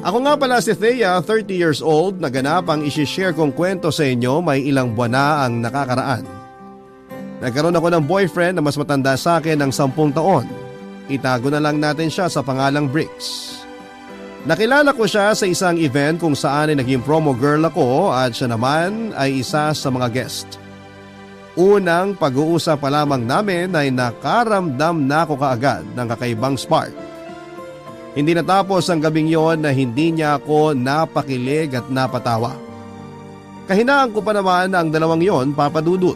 Ako nga pala si Thea, 30 years old, naganap ang isishare kong kwento sa inyo may ilang buwan na ang nakakaraan. Nagkaroon ako ng boyfriend na mas matanda sa akin ng 10 taon. Itago na lang natin siya sa pangalang Bricks. Nakilala ko siya sa isang event kung saan ay naging promo girl ako at siya naman ay isa sa mga guest. Unang pag-uusap pa lamang namin ay nakaramdam na ako kaagad ng kakaibang spark. Hindi natapos ang gabing yon na hindi niya ako napakilig at napatawa. Kahinaan ko pa naman ang dalawang yon, Papa Dudut.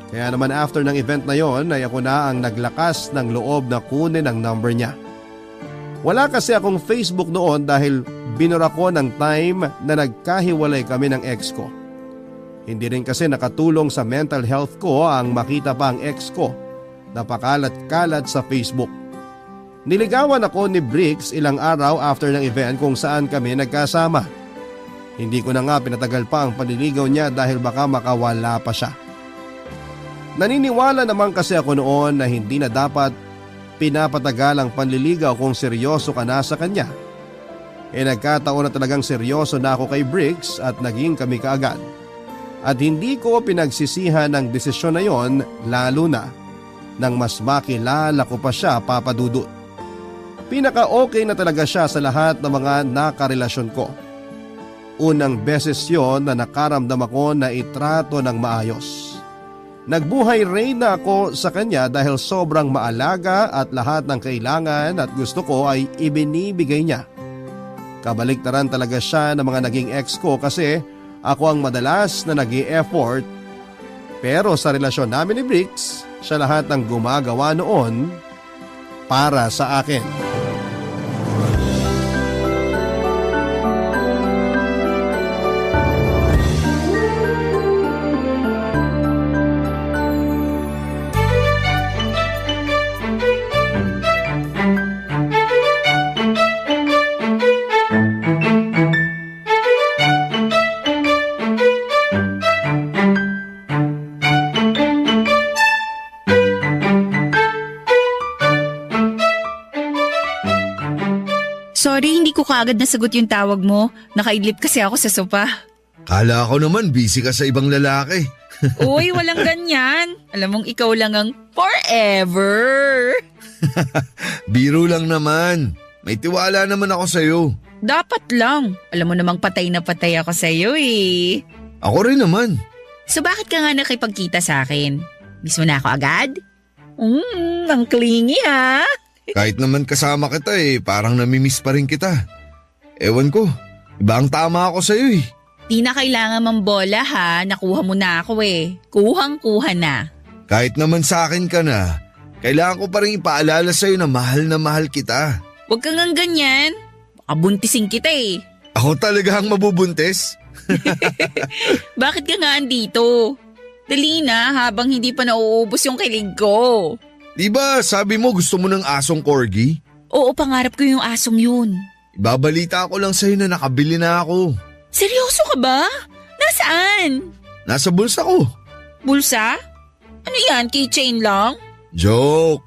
Kaya naman after ng event na yon ay ako na ang naglakas ng loob na kunin ang number niya. Wala kasi akong Facebook noon dahil binura ko ng time na nagkahiwalay kami ng ex ko. Hindi rin kasi nakatulong sa mental health ko ang makita pa ang ex ko na pakalat-kalat sa Facebook. Niligawan ako ni Bricks ilang araw after ng event kung saan kami nagkasama. Hindi ko na nga pinatagal pa ang panliligaw niya dahil baka makawala pa siya. Naniniwala naman kasi ako noon na hindi na dapat pinapatagal ang panliligaw kung seryoso ka na sa kanya. Nagkataon na talagang seryoso na ako kay Bricks at naging kami kaagad. At hindi ko pinagsisihan ang desisyon na yon lalo na nang mas makilala ko pa siya, Papa Dudut. Pinaka-okay na talaga siya sa lahat ng mga nakarelasyon ko. Unang beses yon na nakaramdam ako na itrato ng maayos. Nagbuhay reyna ako sa kanya dahil sobrang maalaga at lahat ng kailangan at gusto ko ay ibinibigay niya. Kabaliktaran talaga siya ng mga naging ex ko kasi ako ang madalas na nag-i-effort. Pero sa relasyon namin ni Bricks, siya lahat ng gumagawa noon para sa akin. Sorry, hindi ko kaagad nasagot yung tawag mo. Nakaidlip kasi ako sa sopa. Kala ko naman busy ka sa ibang lalaki. Uy, walang ganyan. Alam mong ikaw lang ang forever. Biro lang naman. May tiwala naman ako sa'yo. Dapat lang. Alam mo namang patay na patay ako sa'yo eh. Ako rin naman. So bakit ka nga nakipagkita sa akin? Miss mo na ako agad? Ang clingy ha. Kahit naman kasama kita parang namimiss pa rin kita. Ewan ko, iba ang tama ako sa'yo eh. Di na kailangan mambola ha, nakuha mo na ako eh. Kuhang-kuha na. Kahit naman sa akin ka na, kailangan ko pa rin ipaalala sa'yo na mahal kita. Huwag kang ang ganyan. Baka buntising kita eh. Ako talaga ang mabubuntis? Bakit ka nga andito? Dali na habang hindi pa nauubos yung kilig ko. Diba sabi mo gusto mo ng asong corgi? Oo, pangarap ko yung asong yun. Ibabalita ko lang sa'yo na nakabili na ako. Seryoso ka ba? Nasaan? Nasa bulsa ko. Bulsa? Ano yan, keychain lang? Joke.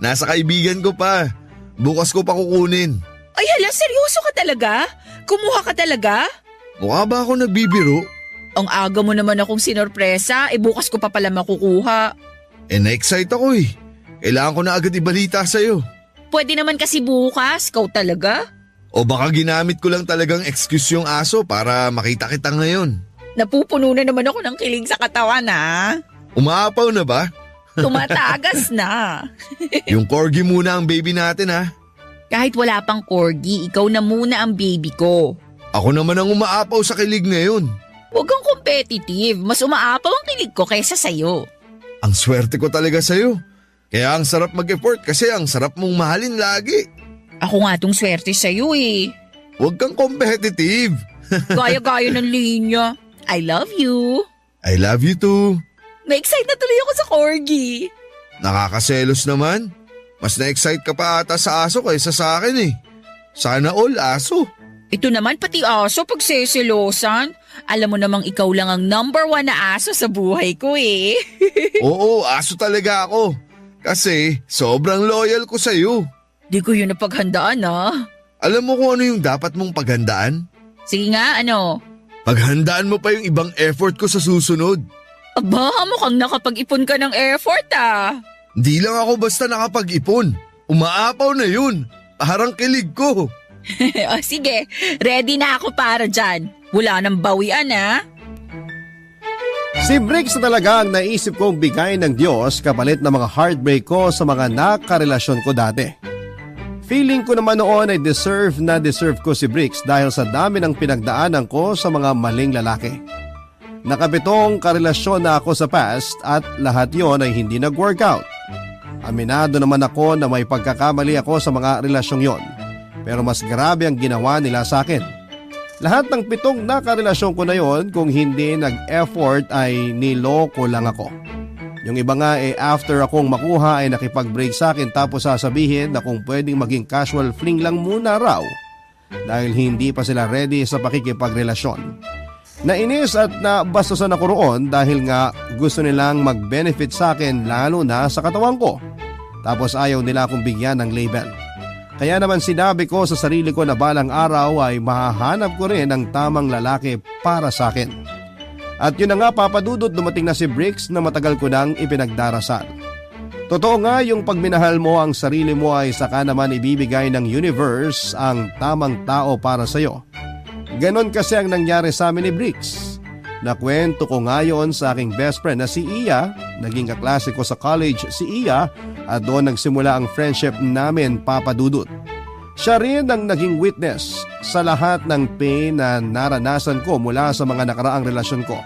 Nasa kaibigan ko pa. Bukas ko pa kukunin. Ay hala, seryoso ka talaga? Kumuha ka talaga? Mukha ba ako nagbibiro? Ang aga mo naman akong sinorpresa, bukas ko pa pala makukuha. Na-excite ako eh. Kailangan ko na agad ibalita sa'yo. Pwede naman kasi bukas, ikaw talaga? O baka ginamit ko lang talagang excuse yung aso para makita kita ngayon. Napupuno na naman ako ng kilig sa katawan ha. Umaapaw na ba? Tumatagas na. Yung corgi muna ang baby natin ha. Kahit wala pang corgi, ikaw na muna ang baby ko. Ako naman ang umaapaw sa kilig ngayon. Huwag kang competitive, mas umaapaw ang kilig ko kaysa sa'yo. Ang swerte ko talaga sa'yo. Kaya ang sarap mag-effort kasi ang sarap mong mahalin lagi. Ako nga tong swerte sa'yo eh. Huwag kang competitive. Gaya-gaya ng linya. I love you. I love you too. Na-excite na tuloy ako sa corgi. Nakakaselos naman. Mas na-excite ka pa ata sa aso kaysa sa akin eh. Sana all aso. Ito naman pati aso pagseselosan. Alam mo namang ikaw lang ang number 1 na aso sa buhay ko eh. Oo, aso talaga ako. Kasi sobrang loyal ko sa'yo. Di ko yun napaghandaan ah. Alam mo kung ano yung dapat mong paghandaan? Sige nga, ano? Paghandaan mo pa yung ibang effort ko sa susunod. Aba, mukhang nakapag-ipon ka ng effort ah. Di lang ako basta nakapag-ipon. Umaapaw na yun. Parang kilig ko. O sige, ready na ako para dyan. Wala nang bawian ah. Si Briggs na talaga ang naisip kong bigay ng Diyos kapalit ng mga heartbreak ko sa mga nakarelasyon ko dati. Feeling ko naman noon ay deserve ko si Briggs dahil sa dami ng pinagdaanan ko sa mga maling lalaki. Nakapitong karelasyon na ako sa past at lahat yon ay hindi nag-workout. Aminado naman ako na may pagkakamali ako sa mga relasyong yon. Pero mas grabe ang ginawa nila sa akin. Lahat ng 7 nakarelasyon ko na yon kung hindi nag-effort ay niloko lang ako. Yung iba nga after akong makuha ay nakipag-break sa akin tapos sasabihin na kung pwedeng maging casual fling lang muna raw dahil hindi pa sila ready sa pakikipagrelasyon. Nainis at nabastusan ako roon dahil nga gusto nilang mag-benefit sa akin lalo na sa katawan ko. Tapos ayaw nila akong bigyan ng label. Kaya naman sinabi ko sa sarili ko na balang araw ay mahahanap ko rin ang tamang lalaki para sa akin. At yun na nga papadudot dumating na si Briggs na matagal ko nang ipinagdarasal. Totoo nga yung pagminahal mo ang sarili mo ay saka naman ibibigay ng universe ang tamang tao para sa'yo. Ganon kasi ang nangyari sa amin ni Briggs. Nakwento ko nga yon sa aking best friend na si Iya, naging kaklase ko sa college si Iya at doon nagsimula ang friendship namin papadudot. Siya rin ang naging witness sa lahat ng pain na naranasan ko mula sa mga nakaraang relasyon ko.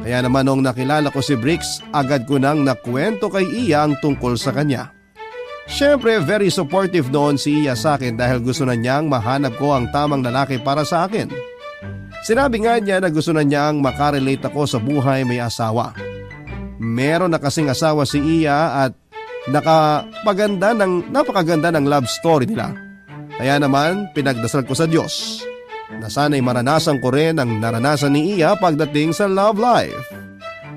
Kaya naman nung nakilala ko si Briggs, agad ko nang nakwento kay Iya ang tungkol sa kanya. Siyempre very supportive noon si Iya sa akin dahil gusto na niyang mahanap ko ang tamang lalaki para sa akin. Sinabi nga niya na gusto na niyang makarelate ako sa buhay may asawa. Meron na kasing asawa si Iya at napakaganda ng love story nila. Kaya naman pinagdasal ko sa Diyos na sana'y maranasan ko rin ang naranasan ni Iya pagdating sa love life.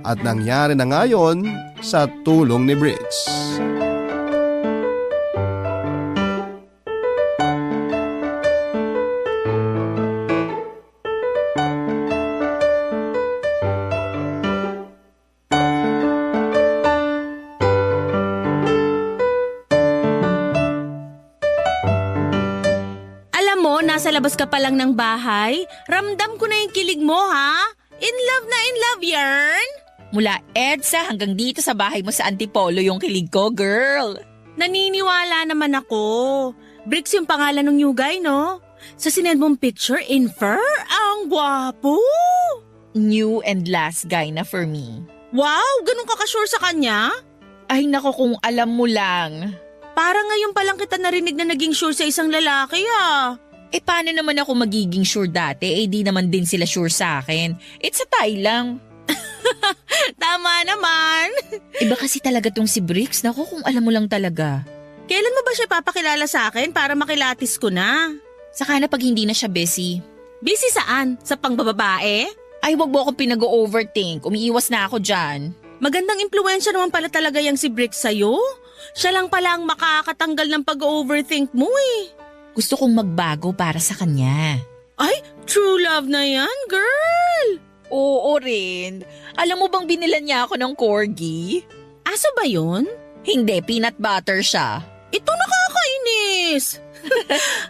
At nangyari na ngayon sa tulong ni Briggs. Nasa labas ka pa lang ng bahay, ramdam ko na yung kilig mo ha? In love, yarn? Mula EDSA hanggang dito sa bahay mo sa Antipolo yung kilig ko, girl. Naniniwala naman ako. Briggs yung pangalan ng new guy, no? Sa sinend mong picture, infer, ang gwapo. New and last guy na for me. Wow, ganun ka ka-sure sa kanya? Ay nako kung alam mo lang. Parang ngayon pa lang kita narinig na naging sure sa isang lalaki ah. Paano naman ako magiging sure dati? Di naman din sila sure sa akin. It's a tie lang. Tama naman. Iba kasi talaga tong si Briggs. Naku, kung alam mo lang talaga. Kailan mo ba siya papakilala sa akin para makilatis ko na? Saka na pag hindi na siya busy. Busy saan? Sa pangbababae? Ay, wag mo akong pinag-overthink. Umiiwas na ako dyan. Magandang impluensya naman pala talaga yung si Briggs sa'yo. Siya lang pala ang makakatanggal ng pag-overthink mo eh. Gusto kong magbago para sa kanya. Ay, true love na yan, girl! Oo rin. Alam mo bang binilan niya ako ng corgi? Aso ba yun? Hindi, peanut butter siya. Ito nakakainis!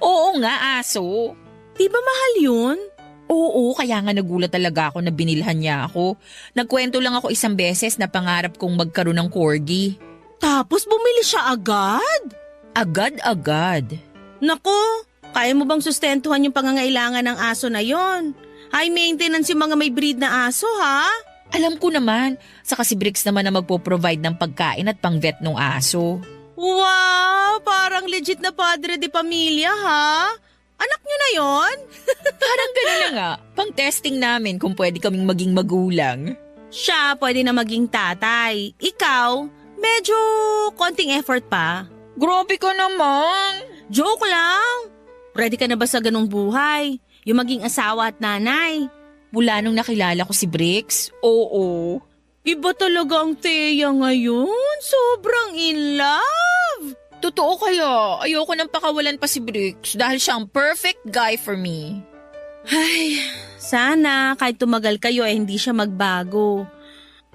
Oo nga, aso. Di ba mahal yun? Oo, kaya nga nagulat talaga ako na binilhan niya ako. Nagkwento lang ako isang beses na pangarap kong magkaroon ng corgi. Tapos bumili siya agad? Agad-agad. Nako, kaya mo bang sustentuhan yung pangangailangan ng aso na yon? High maintenance yung mga may breed na aso, ha? Alam ko naman, saka si Briggs naman na magpo-provide ng pagkain at pang-vet ng aso. Wow, parang legit na padre de pamilya, ha? Anak niyo na yon? Parang gano'n na nga, pang-testing namin kung pwede kaming maging magulang. Siya pwede na maging tatay. Ikaw, medyo konting effort pa. Grabe ka naman! Joke lang! Ready ka na ba sa ganong buhay? Yung maging asawa at nanay? Mula nung nakilala ko si Bricks, oo. Iba talaga ang Thea ngayon. Sobrang in love. Totoo kaya, ayoko nang pakawalan pa si Bricks dahil siya ang perfect guy for me. Ay, sana kahit tumagal kayo hindi siya magbago.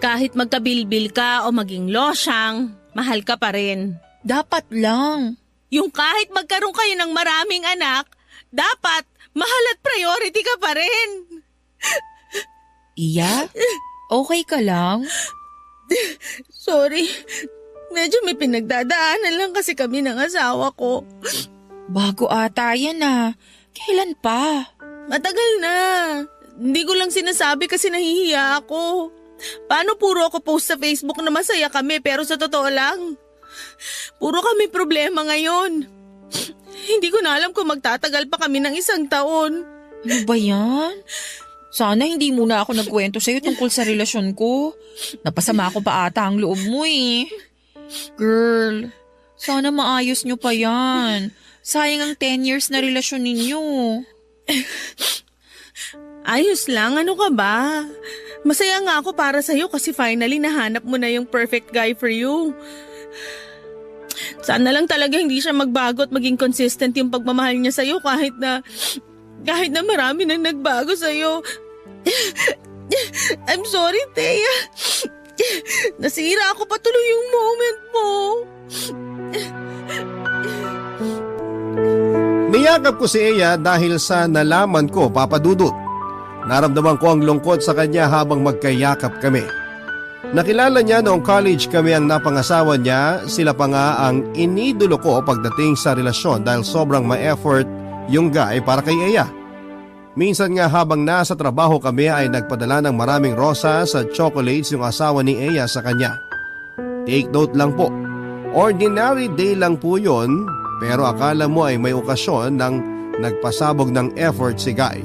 Kahit magkabilbil ka o maging losyang, mahal ka pa rin. Dapat lang. Yung kahit magkaroon kayo ng maraming anak, dapat mahal at priority ka pa rin. Iya? Okay ka lang? Sorry, medyo may pinagdadaanan lang kasi kami ng asawa ko. Bago ata yan ah. Kailan pa? Matagal na. Hindi ko lang sinasabi kasi nahihiya ako. Paano puro ako post sa Facebook na masaya kami pero sa totoo lang, puro kami problema ngayon. Hindi ko na alam kung magtatagal pa kami ng 1 taon. Ano ba yan? Sana hindi muna ako nagkwento sa'yo tungkol sa relasyon ko. Napasama ko pa ata ang loob mo eh. Girl, sana maayos nyo pa yan. Sayang ang 10 years na relasyon ninyo. Ayos lang, ano ka ba? Masaya nga ako para sa'yo kasi finally nahanap mo na yung perfect guy for you. Sana lang talaga hindi siya magbago at maging consistent yung pagmamahal niya sa'yo kahit na marami nang nagbago sa'yo. I'm sorry, Thea. Nasira ako patuloy yung moment mo. Niyakap ko si Eya dahil sa nalaman ko, Papa Dudut. Naramdaman ko ang lungkot sa kanya habang magkayakap kami. Nakilala niya noong college kami ang napangasawa niya, sila pa nga ang inidolo ko pagdating sa relasyon dahil sobrang ma-effort yung guy para kay Eya. Minsan nga habang nasa trabaho kami ay nagpadala ng maraming rosas at chocolates yung asawa ni Eya sa kanya. Take note lang po, ordinary day lang po yon pero akala mo ay may okasyon nang nagpasabog ng effort si Guy.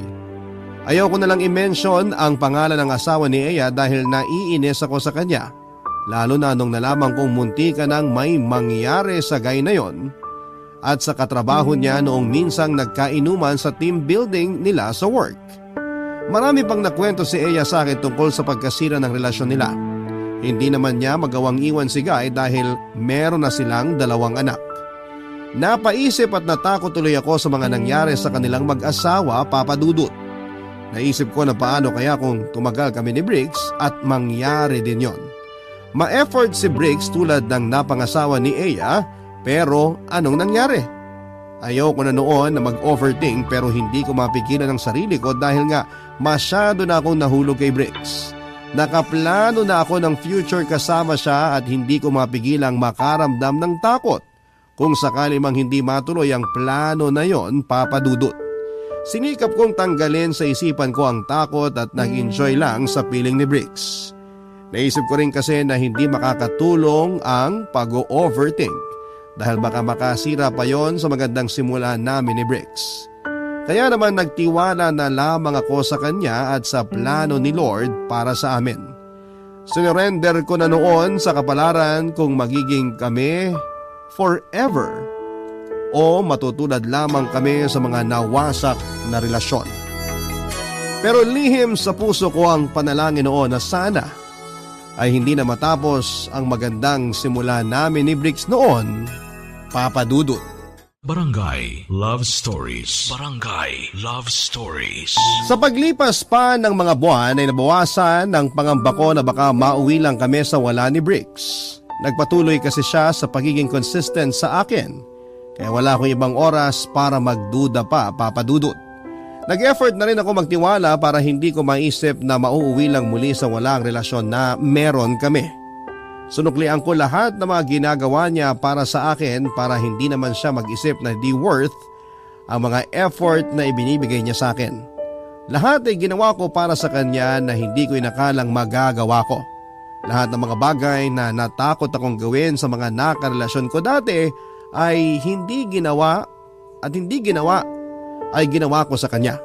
Ayaw ko na lang i-mention ang pangalan ng asawa ni Eya dahil naiinis ako sa kanya. Lalo na nung nalaman kong munti ka nang may mangyari sa guy na yon at sa katrabaho niya noong minsang nagkainuman sa team building nila sa work. Marami pang nakwento si Eya sa akin tungkol sa pagkasira ng relasyon nila. Hindi naman niya magawang iwan si Guy dahil meron na silang 2 anak. Napaisip at natakot tuloy ako sa mga nangyari sa kanilang mag-asawa, Papa Dudut. Naisip ko na paano kaya kung tumagal kami ni Briggs at mangyari din yon. Ma-effort si Briggs tulad ng napangasawa ni Eya, pero anong nangyari? Ayaw ko na noon na mag-overthink pero hindi ko mapigilan ang sarili ko dahil nga masyado na akong nahulog kay Briggs. Nakaplano na ako ng future kasama siya at hindi ko mapigilang makaramdam ng takot kung sakali mang hindi matuloy ang plano na yon, Papa Dudut. Sinikap kong tanggalin sa isipan ko ang takot at nag-enjoy lang sa piling ni Briggs. Naisip ko rin kasi na hindi makakatulong ang pag-overthink dahil baka makasira pa yon sa magandang simula namin ni Briggs. Kaya naman nagtiwala na lamang ako sa kanya at sa plano ni Lord para sa amin. Sinurrender ko na noon sa kapalaran kung magiging kami forever o matutulad lamang kami sa mga nawasak na relasyon. Pero lihim sa puso ko ang panalangin noon na sana ay hindi na matapos ang magandang simula namin ni Briggs noon, Papa Dudut. Barangay Love Stories. Barangay Love Stories. Sa paglipas pa ng mga buwan ay nabawasan ang pangamba ko na baka mauwi lang kami sa wala ni Briggs. Nagpatuloy kasi siya sa pagiging consistent sa akin. Kaya wala akong ibang oras para magduda pa, Papa Dudut. Nag-effort na rin ako magtiwala para hindi ko maisip na mauuwi lang muli sa walang relasyon na meron kami. Sunuklian ko lahat ng mga ginagawa niya para sa akin para hindi naman siya mag-isip na di worth ang mga effort na ibinibigay niya sa akin. Lahat ay ginawa ko para sa kanya na hindi ko inakalang magagawa ko. Lahat ng mga bagay na natakot akong gawin sa mga nakarelasyon ko dati ay hindi ginawa ay ginawa ko sa kanya.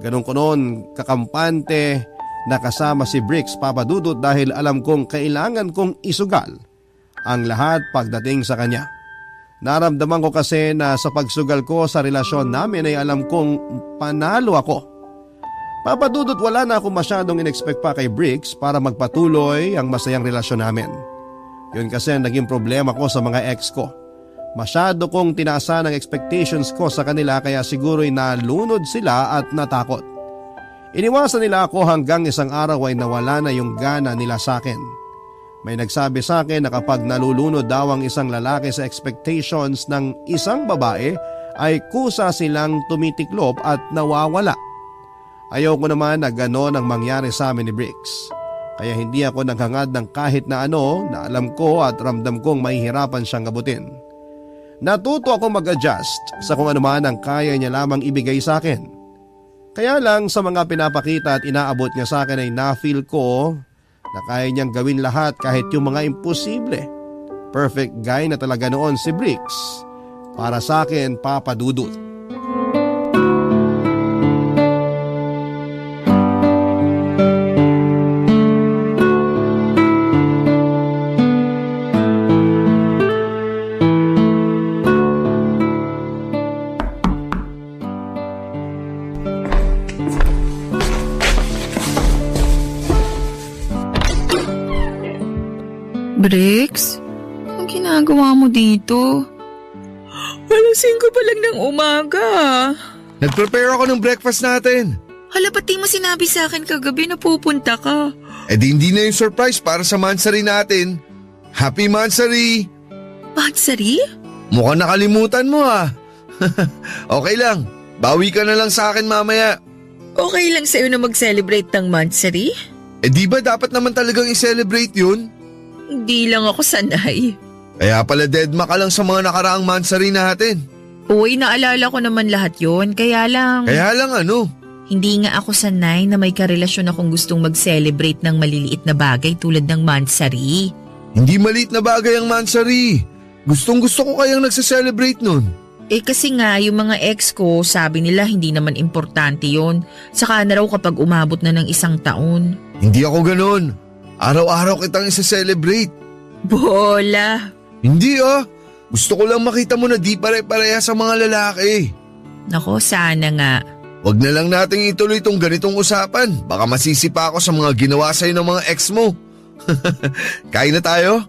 Ganun ko noon kakampante na kasama si Briggs, Papa Dudut, dahil alam kong kailangan kong isugal ang lahat pagdating sa kanya. Naramdaman ko kasi na sa pagsugal ko sa relasyon namin ay alam kong panalo ako. Papadudot wala na ako masyadong in-expect pa kay Bricks para magpatuloy ang masayang relasyon namin. Yun kasi ang naging problema ko sa mga ex ko. Masyado kong tinaasan ang expectations ko sa kanila kaya siguro'y nalunod sila at natakot. Iniwasan nila ako hanggang isang araw ay nawala na yung gana nila sa akin. May nagsabi sa akin na kapag nalulunod daw ang isang lalaki sa expectations ng isang babae ay kusa silang tumitiklop at nawawala. Ayaw ko naman na gano'n ang mangyari sa amin ni Bricks. Kaya hindi ako naghangad ng kahit na ano na alam ko at ramdam kong mahihirapan siyang abutin. Natuto ako mag-adjust sa kung ano man ang kaya niya lamang ibigay sa akin. Kaya lang sa mga pinapakita at inaabot niya sa akin ay na-feel ko na kaya niyang gawin lahat kahit yung mga imposible. Perfect guy na talaga noon si Bricks. Para sa akin, Papa Dudut. Bricks, anong ginagawa mo dito? Alasing ko pa lang ng umaga. Nag-prepare ako ng breakfast natin. Hala, ba't di mo sinabi sa akin kagabi na pupunta ka? Eh di hindi na yung surprise para sa mansari natin. Happy mansari! Mansari? Mukhang nakalimutan mo ah. Okay lang, bawi ka na lang sa akin mamaya. Okay lang sa'yo na mag-celebrate ng mansari? Eh di ba dapat naman talagang i-celebrate yun? Hindi lang ako sanay. Kaya pala deadma ka lang sa mga nakaraang mansari natin. Uy, naalala ko naman lahat yon. Kaya lang ano? hindi nga ako sanay na may karelasyon akong gustong mag-celebrate ng maliliit na bagay tulad ng mansari. Hindi maliit na bagay ang mansari. Gustong gusto ko kayang nagse-celebrate nun. Eh kasi nga yung mga ex ko sabi nila hindi naman importante yon. Saka na raw kapag umabot na ng 1 taon. Hindi ako ganon. Araw-araw kitang isa-celebrate. Bola! Hindi ah. Gusto ko lang makita mo na di pare-pareha sa mga lalaki. Nako, sana nga. Wag na lang nating ituloy itong ganitong usapan. Baka masisipa ako sa mga ginawa sa'yo ng mga ex mo. Kain na tayo?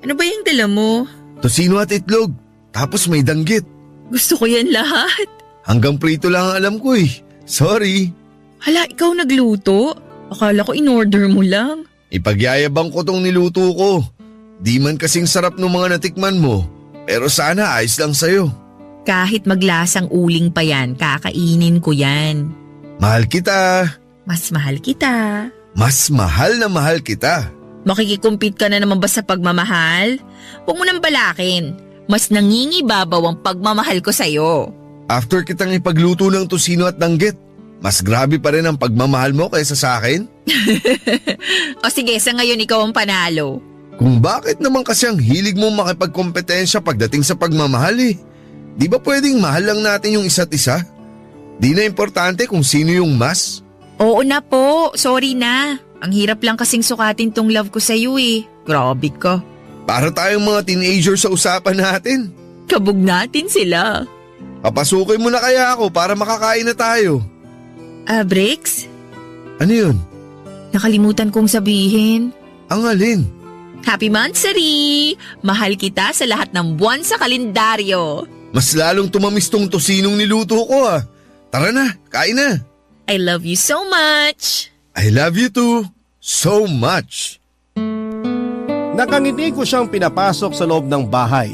Ano ba yung dala mo? Tosino at itlog. Tapos may danggit. Gusto ko yan lahat. Hanggang prito lang ang alam ko eh. Sorry. Hala, ikaw nagluto? Akala ko in-order mo lang. Ipagyayabang ko tong niluto ko. Di man kasing sarap ng mga natikman mo. Pero sana ayos lang sa'yo. Kahit maglasang uling pa yan, kakainin ko yan. Mahal kita. Mas mahal kita. Mas mahal na mahal kita. Makikikumpit ka na naman ba sa pagmamahal? Huwag mo nang balakin. Mas nangingibabaw ang pagmamahal ko sa'yo. After kitang ipagluto ng tosino at danggit, mas grabe pa rin ang pagmamahal mo kaysa sa akin? O sige, sa ngayon ikaw ang panalo. Kung bakit naman kasi ang hilig mo makipagkompetensya pagdating sa pagmamahal eh. Di ba pwedeng mahal lang natin yung isa't isa? Di na importante kung sino yung mas? Oo na po, sorry na. Ang hirap lang kasing sukatin tong love ko sa'yo eh. Grabe ka. Para tayong mga teenager sa usapan natin. Kabog natin sila. Papasukin mo na kaya ako para makakain na tayo. Bricks? Ano yun? Nakalimutan kong sabihin. Ang alin? Happy Mansari! Mahal kita sa lahat ng buwan sa kalendaryo. Mas lalong tumamis tong tosinong niluto ko ah. Tara na, kain na. I love you so much. I love you too. So much. Nakangiti ko siyang pinapasok sa loob ng bahay.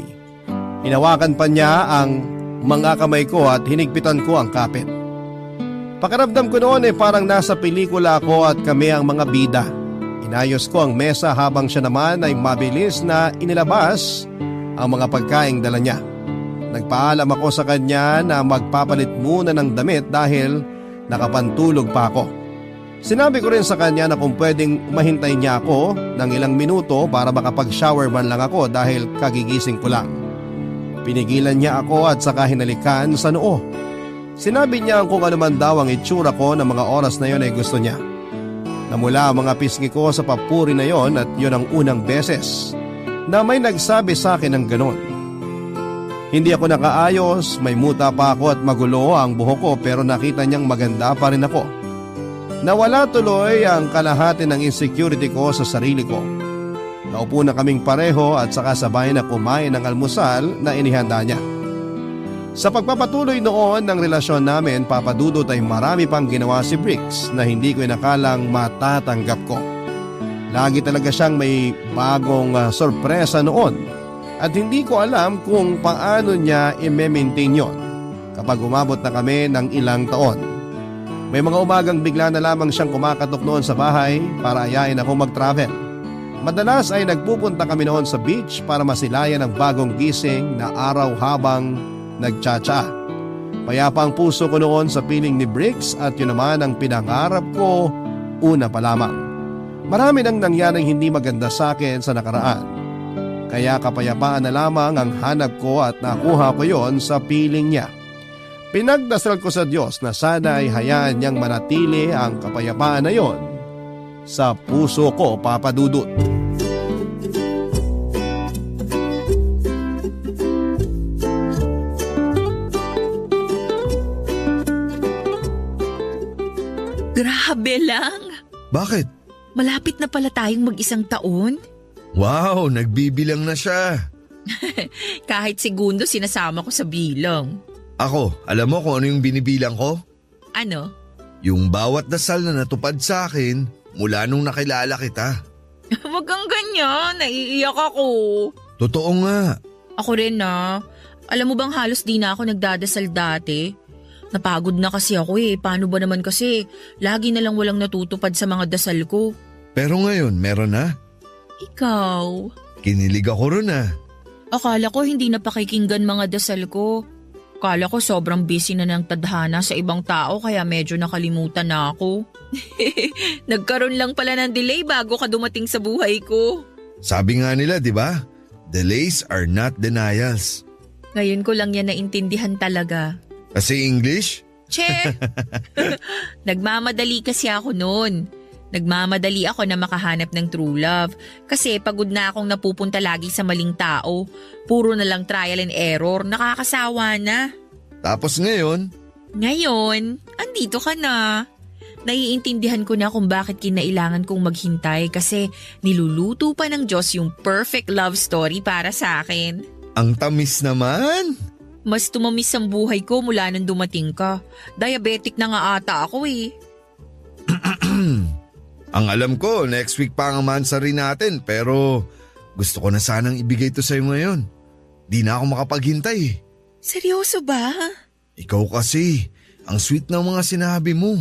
Hinawakan pa niya ang mga kamay ko at hinigpitan ko ang kapit. Pakiramdam ko noon ay parang nasa pelikula ako at kami ang mga bida. Inayos ko ang mesa habang siya naman ay mabilis na inilabas ang mga pagkaing dala niya. Nagpaalam ako sa kanya na magpapalit muna ng damit dahil nakapantulog pa ako. Sinabi ko rin sa kanya na kung pwedeng mahintay niya ako ng ilang minuto para makapag-shower man lang ako dahil kagigising ko lang. Pinigilan niya ako at saka hinalikan sa noo. Sinabi niya kung ano man daw ang itsura ko ng mga oras na yon ay gusto niya. Namula ang mga pisngi ko sa papuri na yon at yon ang unang beses na may nagsabi sa akin ng ganon. Hindi ako nakaayos, may muta pa ako at magulo ang buhok ko pero nakita niyang maganda pa rin ako. Nawala tuloy ang kalahati ng insecurity ko sa sarili ko. Naupo na kaming pareho at saka sabay na kumain ng almusal na inihanda niya. Sa pagpapatuloy noon ng relasyon namin, Papa Dudut, ay marami pang ginawa si Bricks na hindi ko inakalang matatanggap ko. Lagi talaga siyang may bagong sorpresa noon at hindi ko alam kung paano niya i-maintain yon kapag umabot na kami ng ilang taon. May mga umagang bigla na lamang siyang kumakatok noon sa bahay para ayain ako mag-travel. Madalas ay nagpupunta kami noon sa beach para masilayan ang bagong gising na araw habang nagtsatsa. Payapa ang puso ko noon sa piling ni Bricks at yun naman ang pinangarap ko una pa lamang. Marami nang nangyaring hindi maganda sa akin sa nakaraan. Kaya kapayapaan na lamang ang hanap ko at nakuha ko yon sa piling niya. Pinagdasal ko sa Diyos na sana ay hayaan niyang manatili ang kapayapaan na yon sa puso ko, Papa Dudut. Grabe lang. Bakit? Malapit na pala tayong mag-isang taon. Wow, nagbibilang na siya. Kahit segundo sinasama ko sa bilang. Ako, alam mo kung ano yung binibilang ko? Ano? Yung bawat dasal na natupad sa akin mula nung nakilala kita. Wag kang ganyan, naiiyak ako. Totoo nga. Ako rin na. Alam mo bang halos di na ako nagdadasal dati? Napagod na kasi ako Paano ba naman kasi lagi na lang walang natutupad sa mga dasal ko. Pero ngayon, meron na. Ikaw? Kinilig ako ron Akala ko hindi na pakikinggan mga dasal ko. Akala ko sobrang busy na ng tadhana sa ibang tao kaya medyo nakalimutan na ako. Nagkaroon lang pala ng delay bago ka dumating sa buhay ko. Sabi nga nila, di ba? Delays are not denials. Ngayon ko lang yan naintindihan talaga. Kasi English? Che! Nagmamadali kasi ako noon. Nagmamadali ako na makahanap ng true love. Kasi pagod na akong napupunta lagi sa maling tao. Puro na lang trial and error. Nakakasawa na. Tapos ngayon? Ngayon, andito ka na. Naiintindihan ko na kung bakit kinailangan kong maghintay kasi niluluto pa ng Diyos yung perfect love story para sa akin. Ang tamis naman! Mas tumamis ang buhay ko mula nang dumating ka. Diabetic na nga ata ako Ang alam ko, next week pa ang mansari natin pero gusto ko na sanang ibigay to sa'yo ngayon. Di na ako makapaghintay. Seryoso ba? Ikaw kasi, ang sweet ng mga sinabi mo.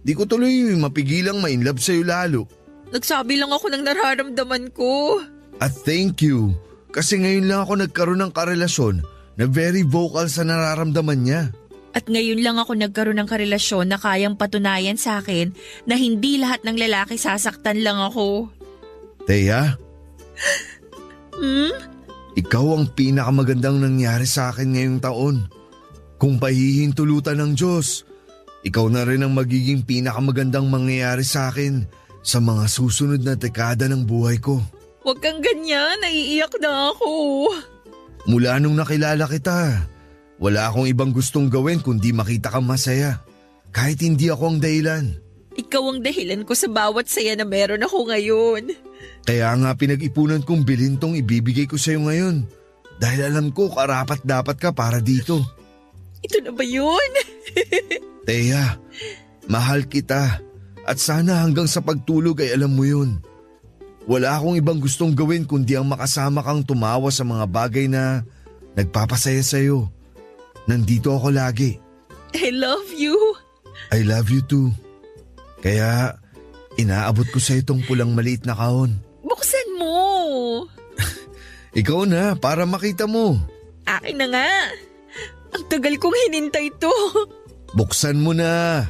Di ko tuloy mapigilang ma-inlove sa'yo lalo. Nagsabi lang ako ng nararamdaman ko. At thank you, kasi ngayon lang ako nagkaroon ng karelasyon na very vocal sa nararamdaman niya. At ngayon lang ako nagkaroon ng karelasyon na kayang patunayan sa akin na hindi lahat ng lalaki sasaktan lang ako. Thea? Ikaw ang pinakamagandang nangyari sa akin ngayong taon. Kung pahihintulutan ng Diyos, ikaw na rin ang magiging pinakamagandang mangyayari sa akin sa mga susunod na dekada ng buhay ko. Huwag kang ganyan, naiiyak na ako. Mula nung nakilala kita, wala akong ibang gustong gawin kundi makita kang masaya. Kahit hindi ako ang dahilan. Ikaw ang dahilan ko sa bawat saya na meron ako ngayon. Kaya nga pinag-ipunan kong bilhin tong ibibigay ko sa'yo ngayon. Dahil alam ko karapat dapat ka para dito. Ito na ba yun? Thea, mahal kita. At sana hanggang sa pagtulog ay alam mo yun. Wala akong ibang gustong gawin kundi ang makasama kang tumawa sa mga bagay na nagpapasaya sa'yo. Nandito ako lagi. I love you. I love you too. Kaya inaabot ko sa itong pulang maliit na kahon. Buksan mo. Ikaw na para makita mo. Akin na nga. Ang tagal kong hinintay to. Buksan mo na.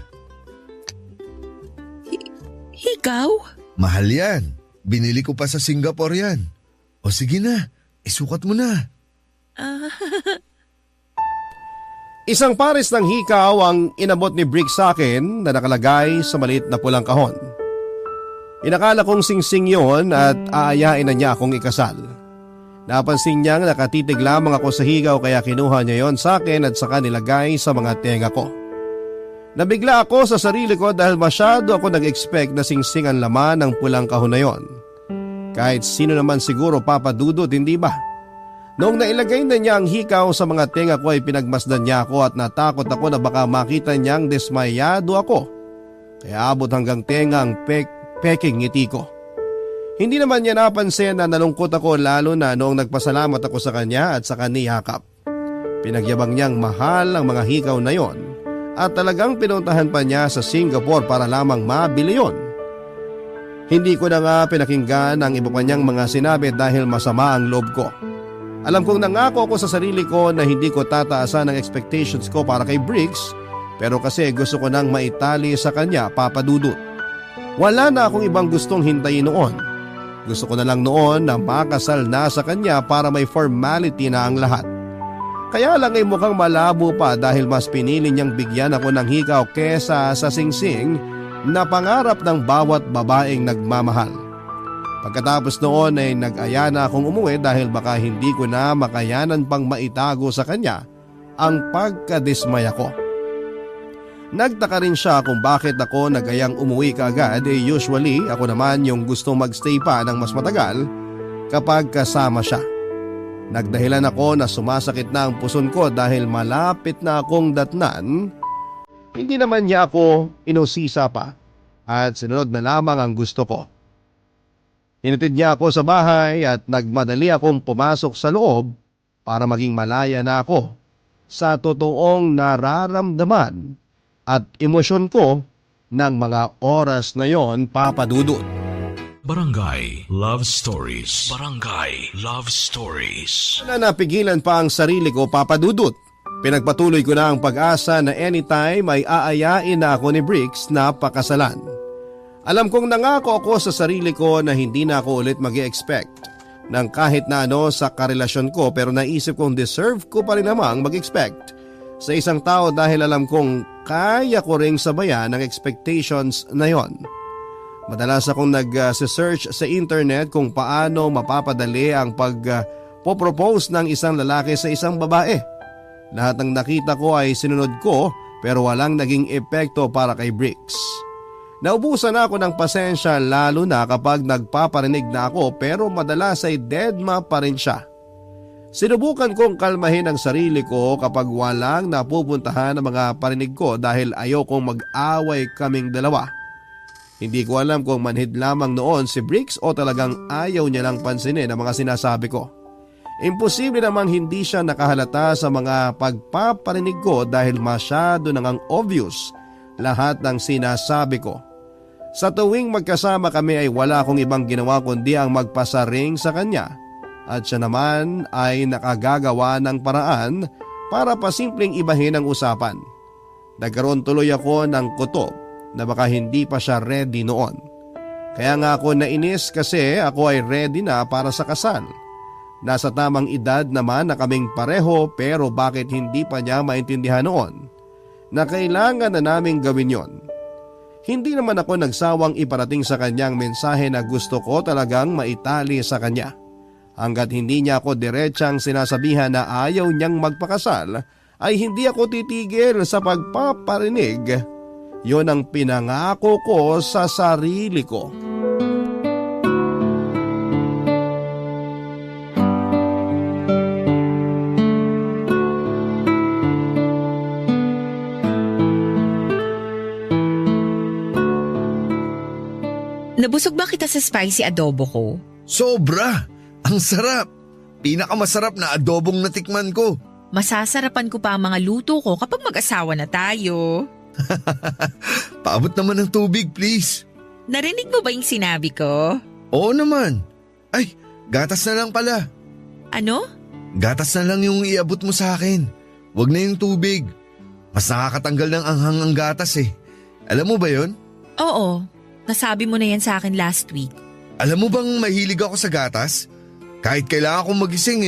Ikaw? Mahal yan. Binili ko pa sa Singapore yan. O sige na, isukat mo na. Isang pares ng hikaw ang inabot ni Brick sa akin na nakalagay sa maliit na pulang kahon. Inakala kong singsing yon at aayain na niya akong ikasal. Napansin niyang nakatitig lamang ako sa higaw kaya kinuha niya yon sa akin at saka nilagay sa mga tenga ko. Nabigla ako sa sarili ko dahil masyado ako nag-expect na singsing ang laman ng pulang kahon na yon. Kahit sino naman siguro papadudod, hindi ba? Noong nailagay na niya ang hikaw sa mga tenga ko ay pinagmasdan niya ako at natakot ako na baka makita niyang desmayado ako. Kaya abot hanggang tenga ang peking ngiti ko. Hindi naman niya napansin na nalungkot ako lalo na noong nagpasalamat ako sa kanya at sa kaniyakap. Pinagyabang niyang mahal ang mga hikaw na yon at talagang pinuntahan pa niya sa Singapore para lamang mabili yon. Hindi ko na nga pinakinggan ang iba pa niyang mga sinabi dahil masama ang loob ko. Alam kong nangako ako sa sarili ko na hindi ko tataasan ang expectations ko para kay Briggs, pero kasi gusto ko nang maitali sa kanya, Papa Dudut. Wala na akong ibang gustong hintayin noon. Gusto ko na lang noon na makasal na sa kanya para may formality na ang lahat. Kaya lang ay mukhang malabo pa dahil mas pinili niyang bigyan ako ng hikaw kesa sa singsing na pangarap ng bawat babaeng nagmamahal. Pagkatapos noon ay nag-aya na akong umuwi dahil baka hindi ko na makayanan pang maitago sa kanya ang pagkadismaya ko. Nagtaka rin siya kung bakit ako nag-ayang umuwi kaagad, usually ako naman yung gustong magstay pa ng mas matagal kapag kasama siya. Nagdahilan ako na sumasakit na ang puson ko dahil malapit na akong datnan. Hindi naman niya ako inusisa pa at sinunod na lamang ang gusto ko. Hinatid niya ako sa bahay at nagmadali akong pumasok sa loob para maging malaya na ako sa totoong nararamdaman at emosyon ko ng mga oras na yon, Papa Dudut. Barangay Love Stories. Barangay Love Stories. Na napigilan pa ang sarili ko, Papa Dudut. Pinagpatuloy ko na ang pag-asa na anytime ay aayain na ako ni Briggs na pakasalan. Alam kong nangako ako sa sarili ko na hindi na ako ulit mag-expect ng kahit na ano sa karelasyon ko, pero naisip kong deserve ko pa rin namang mag-expect sa isang tao dahil alam kong kaya ko ring sabayan ng expectations na yon. Madalas akong nag-search sa internet kung paano mapapadali ang pag-propose ng isang lalaki sa isang babae. Lahat ng nakita ko ay sinunod ko pero walang naging epekto para kay Briggs. Naubusan ako ng pasensya lalo na kapag nagpaparinig na ako pero madalas ay deadma pa rin siya. Sinubukan kong kalmahin ang sarili ko kapag walang napupuntahan ang mga parinig ko dahil ayokong mag-away kaming dalawa. Hindi ko alam kung manhid lamang noon si Briggs o talagang ayaw niya lang pansinin ang mga sinasabi ko. Imposible namang hindi siya nakahalata sa mga pagpaparinig ko dahil masyado nang ang obvious lahat ng sinasabi ko. Sa tuwing magkasama kami ay wala akong ibang ginawa kundi ang magpasaring sa kanya. At siya naman ay nakagagawa ng paraan para pasimpleng ibahin ang usapan. Nagkaroon tuloy ako ng kutob na baka hindi pa siya ready noon. Kaya nga ako nainis kasi ako ay ready na para sa kasal. Nasa tamang edad naman na kaming pareho pero bakit hindi pa niya maintindihan noon na kailangan na naming gawin yon. Hindi naman ako nagsawang iparating sa kanyang mensahe na gusto ko talagang maitali sa kanya. Hanggat hindi niya ako diretsang sinasabihan na ayaw niyang magpakasal, ay hindi ako titigil sa pagpaparinig. Yon ang pinangako ko sa sarili ko. Nabusog ba kita sa spicy adobo ko? Sobra! Ang sarap! Pinakamasarap na adobong natikman ko. Masasarapan ko pa ang mga luto ko kapag mag-asawa na tayo. Paabot naman ng tubig, please. Narinig mo ba yung sinabi ko? Oo naman. Ay, gatas na lang pala. Ano? Gatas na lang yung iabot mo sa akin. Huwag na yung tubig. Mas nakakatanggal ng anghang ang gatas eh. Alam mo ba yon? Oo, nasabi mo na yan sa akin last week. Alam mo bang mahilig ako sa gatas? Kahit kailangan akong magising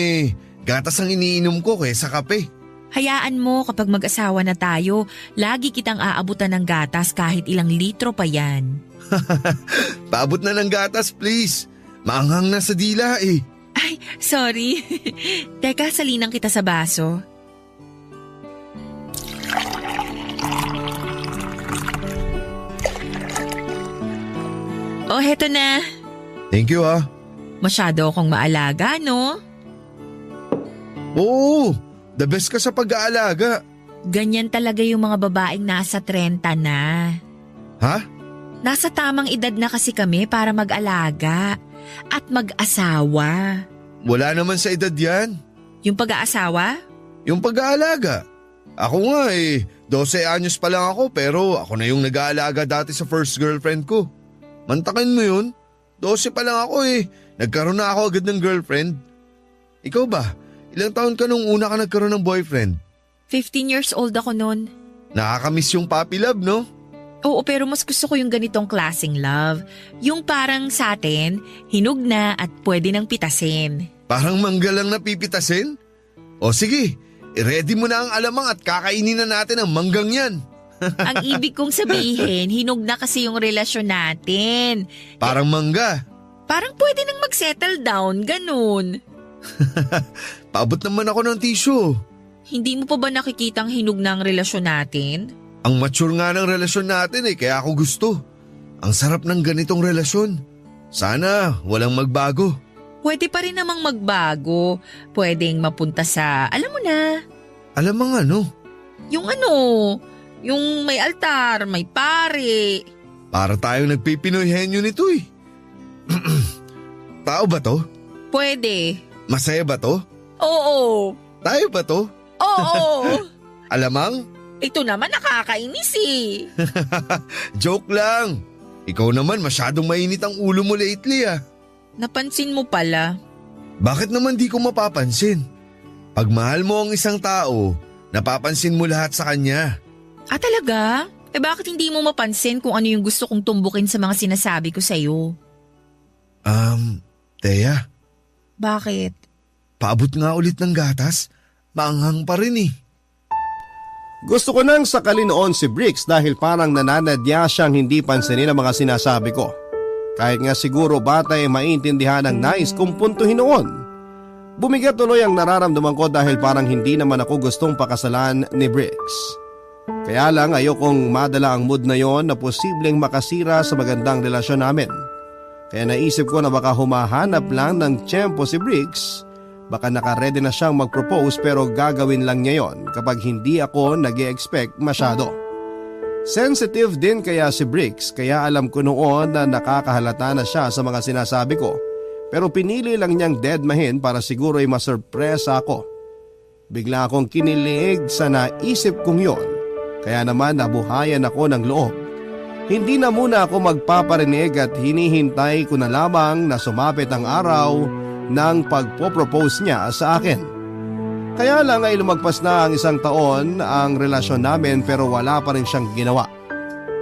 gatas ang iniinom ko kaysa kape. Hayaan mo kapag mag-asawa na tayo, lagi kitang aabutan ng gatas kahit ilang litro pa yan. Paabot na ng gatas, please. Maanghang na sa dila eh. Ay, sorry. Teka, salinang kita sa baso. Oh, heto na. Thank you ah. Masyado akong maalaga, no? Oo, the best ka sa pag-aalaga. Ganyan talaga yung mga babaeng nasa 30 na. Ha? Nasa tamang edad na kasi kami para mag-alaga at mag-asawa. Wala naman sa edad yan. Yung pag-aasawa? Yung pag-aalaga. Ako nga 12 anyos pa lang ako pero ako na yung nag-aalaga dati sa first girlfriend ko. Mantakin mo yun? 12 pa lang ako Nagkaroon na ako agad ng girlfriend. Ikaw ba? Ilang taon ka nung una ka nagkaroon ng boyfriend? 15 years old ako noon. Nakakamiss yung puppy love, no? Oo, pero mas gusto ko yung ganitong klaseng love. Yung parang sa atin, hinog na at pwede nang pitasin. Parang mangga lang napipitasin? O sige, i-ready mo na ang alamang at kakainin na natin ang manggang yan. Ang ibig kong sabihin, hinog na kasi yung relasyon natin. Parang mangga. Parang pwede nang mag-settle down, ganun. Paabot naman ako ng tissue. Hindi mo pa ba nakikitang hinog na ang relasyon natin? Ang mature nga ng relasyon natin kaya ako gusto. Ang sarap ng ganitong relasyon. Sana walang magbago. Pwede pa rin namang magbago. Pwedeng mapunta sa, alam mo na. Alam mo nga Yung may altar, may pare. Para tayong nagpipinoy henyo nito Tao ba to? Pwede. Masaya ba to? Oo. Tayo ba to? Oo. Alamang? Ito naman nakakainis Joke lang. Ikaw naman masyadong mainit ang ulo mo lately Napansin mo pala. Bakit naman di ko mapapansin? Pag mahal mo ang isang tao, napapansin mo lahat sa kanya. Ah, talaga? Bakit hindi mo mapansin kung ano yung gusto kong tumbukin sa mga sinasabi ko sa'yo? Thea, Bakit? paabot nga ulit ng gatas. Maanghang pa rin Gusto ko nang sakalin noon si Bricks dahil parang nananadya siyang hindi pansinin ang mga sinasabi ko. Kahit nga siguro bata maintindihan ang nais kong puntuhin noon. Bumigat tuloy ang nararamdaman ko dahil parang hindi naman ako gustong pakasalan ni Bricks. Kaya lang ayokong madala ang mood na yon na posibleng makasira sa magandang relasyon namin. Kaya naisip ko na baka humahanap lang ng tiyempo si Bricks. Baka nakaredy na siyang mag-propose pero gagawin lang niya yon kapag hindi ako nag-e-expect masyado. Sensitive din kaya si Bricks kaya alam ko noon na nakakahalata na siya sa mga sinasabi ko. Pero pinili lang niyang deadmahin para siguro ay masurpresa ako. Bigla akong kinilig sa naisip kong yon. Kaya naman nabuhayan ako ng loob. Hindi na muna ako magpaparinig at hinihintay ko na lamang na sumapit ang araw ng pagpo-propose niya sa akin. Kaya lang ay lumagpas na ang 1 taon ang relasyon namin pero wala pa rin siyang ginawa.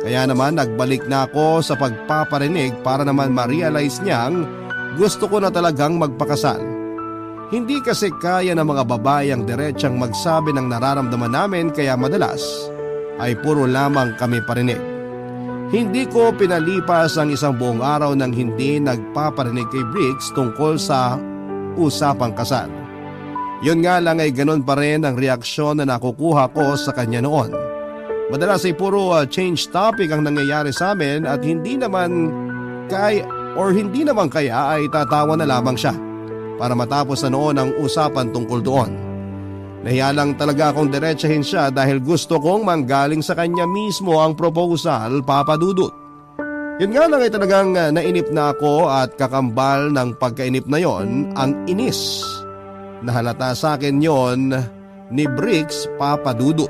Kaya naman nagbalik na ako sa pagpaparinig para naman ma-realize niyang gusto ko na talagang magpakasal. Hindi kasi kaya ng mga babae ang diretsang magsabi ng nararamdaman namin kaya madalas ay puro lamang kami parinig. Hindi ko pinalipas ang 1 buong araw nang hindi nagpaparinig kay Bricks tungkol sa usapang kasal. Yun nga lang ay ganun pa rin ang reaksyon na nakukuha ko sa kanya noon. Madalas ay puro change topic ang nangyayari sa amin at hindi naman kaya ay tatawa na lamang siya para matapos na noon ang usapan tungkol doon. Nahiya lang talaga akong diretsahin siya dahil gusto kong manggaling sa kanya mismo ang proposal, Papa Dudut. Yun nga lang ay talagang nainip na ako at kakambal ng pagkainip na yon ang inis. Nahalata sa akin yon ni Bricks, Papa Dudut.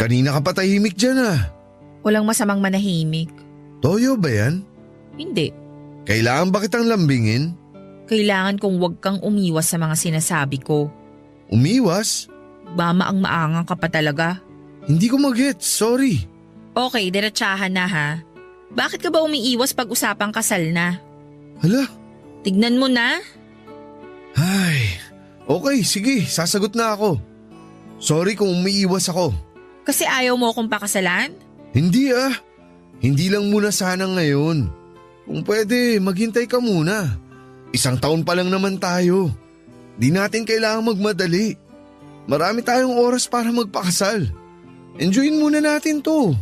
Kanina ka pa tahimik dyan Walang masamang manahimik. Toyo ba yan? Hindi. Kailangan ba kitang lambingin? Kailangan kong huwag kang umiwas sa mga sinasabi ko. Umiwas? Bama ang maangang ka pa talaga. Hindi ko mag-gets, sorry. Okay, diretsahan na ha. Bakit ka ba umiiwas pag usapang kasal na? Hala? Tignan mo na. Ay, okay, sige, sasagot na ako. Sorry kung umiiwas ako. Kasi ayaw mo akong pakasalan? Hindi Hindi lang muna sana ngayon. Kung pwede, maghintay ka muna. 1 taon pa lang naman tayo. Di natin kailangang magmadali. Marami tayong oras para magpakasal. Enjoyin muna natin to.